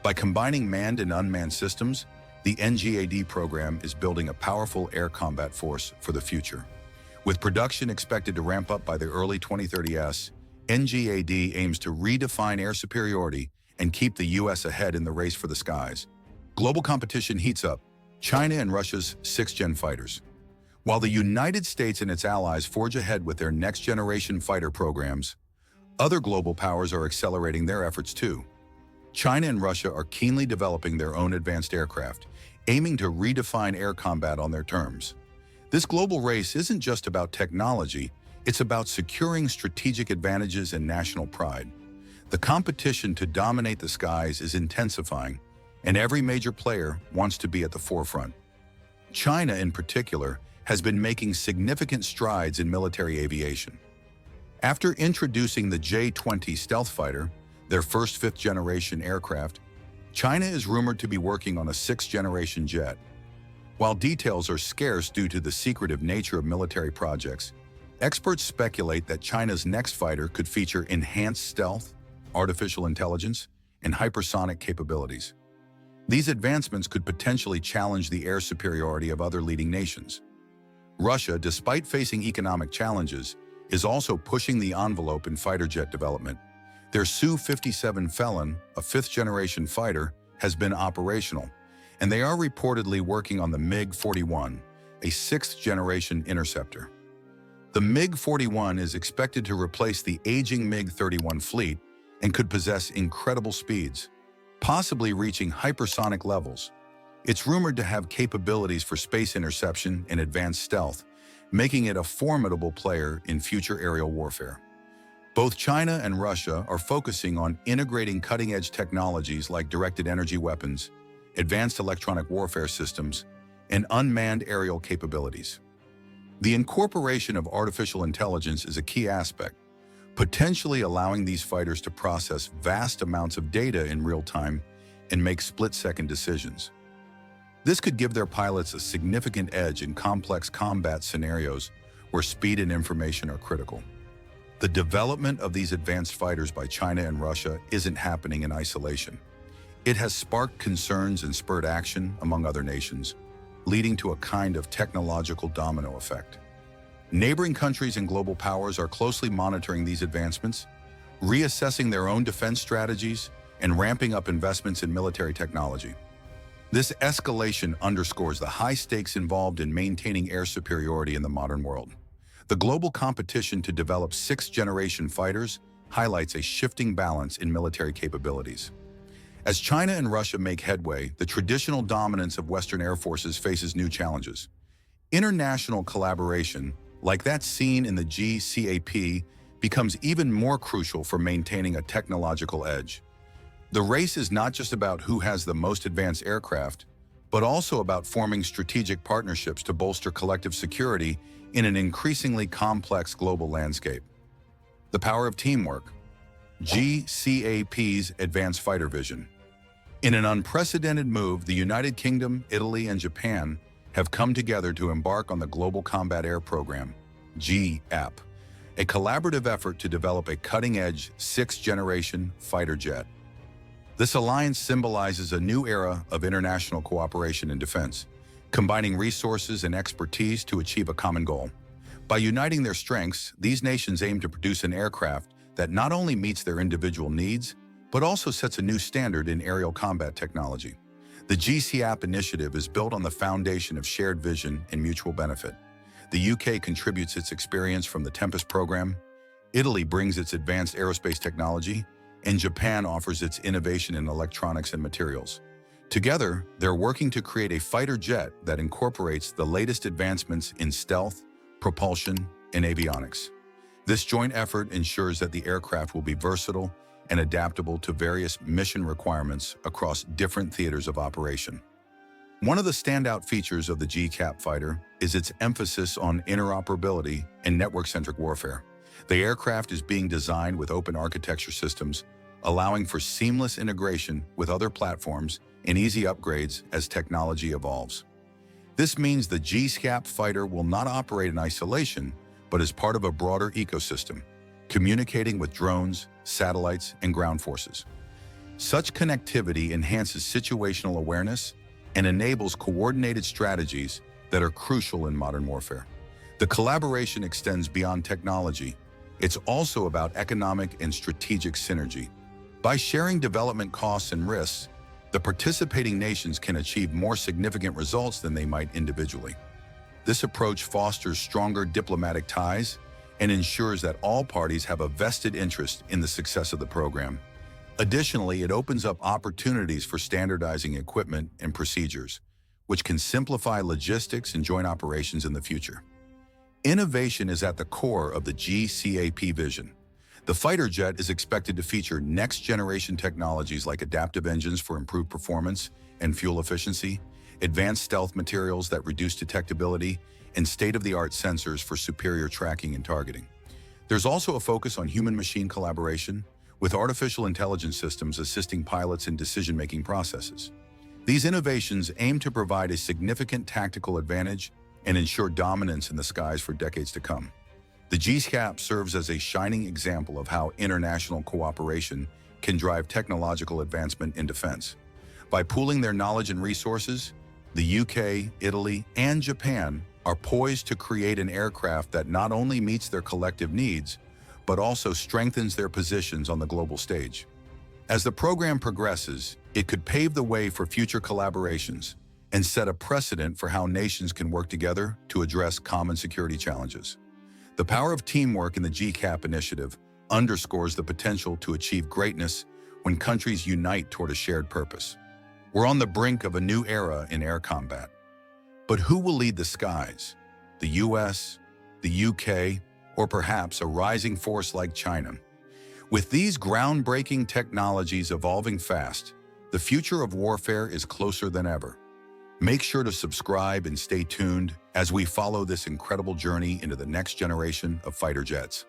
Speaker 1: By combining manned and unmanned systems, the NGAD program is building a powerful air combat force for the future. With production expected to ramp up by the early 2030s, NGAD aims to redefine air superiority and keep the U.S. ahead in the race for the skies. Global competition heats up. China and Russia's 6th-gen fighters. While the United States and its allies forge ahead with their next-generation fighter programs, other global powers are accelerating their efforts too. China and Russia are keenly developing their own advanced aircraft, aiming to redefine air combat on their terms. This global race isn't just about technology, it's about securing strategic advantages and national pride. The competition to dominate the skies is intensifying, and every major player wants to be at the forefront. China, in particular, has been making significant strides in military aviation. After introducing the J-20 stealth fighter, their first 5th-generation aircraft, China is rumored to be working on a 6th-generation jet. While details are scarce due to the secretive nature of military projects, experts speculate that China's next fighter could feature enhanced stealth, artificial intelligence, and hypersonic capabilities. These advancements could potentially challenge the air superiority of other leading nations. Russia, despite facing economic challenges, is also pushing the envelope in fighter jet development. Their Su-57 Felon, a 5th-generation fighter, has been operational, and they are reportedly working on the MiG-41, a 6th-generation interceptor. The MiG-41 is expected to replace the aging MiG-31 fleet and could possess incredible speeds, possibly reaching hypersonic levels. It's rumored to have capabilities for space interception and advanced stealth, making it a formidable player in future aerial warfare. Both China and Russia are focusing on integrating cutting-edge technologies like directed energy weapons, advanced electronic warfare systems, and unmanned aerial capabilities. The incorporation of artificial intelligence is a key aspect, potentially allowing these fighters to process vast amounts of data in real time and make split-second decisions. This could give their pilots a significant edge in complex combat scenarios where speed and information are critical. The development of these advanced fighters by China and Russia isn't happening in isolation. It has sparked concerns and spurred action among other nations, leading to a kind of technological domino effect. Neighboring countries and global powers are closely monitoring these advancements, reassessing their own defense strategies, and ramping up investments in military technology. This escalation underscores the high stakes involved in maintaining air superiority in the modern world. The global competition to develop 6th-generation fighters highlights a shifting balance in military capabilities. As China and Russia make headway, the traditional dominance of Western air forces faces new challenges. International collaboration, like that seen in the GCAP, becomes even more crucial for maintaining a technological edge. The race is not just about who has the most advanced aircraft, but also about forming strategic partnerships to bolster collective security in an increasingly complex global landscape. The power of teamwork. GCAP's Advanced Fighter Vision. In an unprecedented move, the United Kingdom, Italy, and Japan have come together to embark on the Global Combat Air Program, GAP, a collaborative effort to develop a cutting-edge 6th-generation fighter jet. This alliance symbolizes a new era of international cooperation in defense, combining resources and expertise to achieve a common goal. By uniting their strengths, these nations aim to produce an aircraft that not only meets their individual needs, but also sets a new standard in aerial combat technology. The GCAP initiative is built on the foundation of shared vision and mutual benefit. The UK contributes its experience from the Tempest program, Italy brings its advanced aerospace technology, and Japan offers its innovation in electronics and materials. Together, they're working to create a fighter jet that incorporates the latest advancements in stealth, propulsion, and avionics. This joint effort ensures that the aircraft will be versatile and adaptable to various mission requirements across different theaters of operation. One of the standout features of the GCAP fighter is its emphasis on interoperability and network-centric warfare. The aircraft is being designed with open architecture systems, allowing for seamless integration with other platforms and easy upgrades as technology evolves. This means the GCAP fighter will not operate in isolation, but as part of a broader ecosystem, communicating with drones, satellites, and ground forces. Such connectivity enhances situational awareness, and enables coordinated strategies that are crucial in modern warfare. The collaboration extends beyond technology. It's also about economic and strategic synergy. By sharing development costs and risks, the participating nations can achieve more significant results than they might individually. This approach fosters stronger diplomatic ties and ensures that all parties have a vested interest in the success of the program. Additionally, it opens up opportunities for standardizing equipment and procedures, which can simplify logistics and joint operations in the future. Innovation is at the core of the GCAP vision. The fighter jet is expected to feature next-generation technologies like adaptive engines for improved performance and fuel efficiency, advanced stealth materials that reduce detectability, and state-of-the-art sensors for superior tracking and targeting. There's also a focus on human-machine collaboration, with artificial intelligence systems assisting pilots in decision-making processes. These innovations aim to provide a significant tactical advantage and ensure dominance in the skies for decades to come. The GCAP serves as a shining example of how international cooperation can drive technological advancement in defense. By pooling their knowledge and resources, the UK, Italy, and Japan are poised to create an aircraft that not only meets their collective needs, but also strengthens their positions on the global stage. As the program progresses, it could pave the way for future collaborations and set a precedent for how nations can work together to address common security challenges. The power of teamwork in the GCAP initiative underscores the potential to achieve greatness when countries unite toward a shared purpose. We're on the brink of a new era in air combat. But who will lead the skies? The US, the UK, or perhaps a rising force like China? With these groundbreaking technologies evolving fast, the future of warfare is closer than ever. Make sure to subscribe and stay tuned as we follow this incredible journey into the next generation of fighter jets.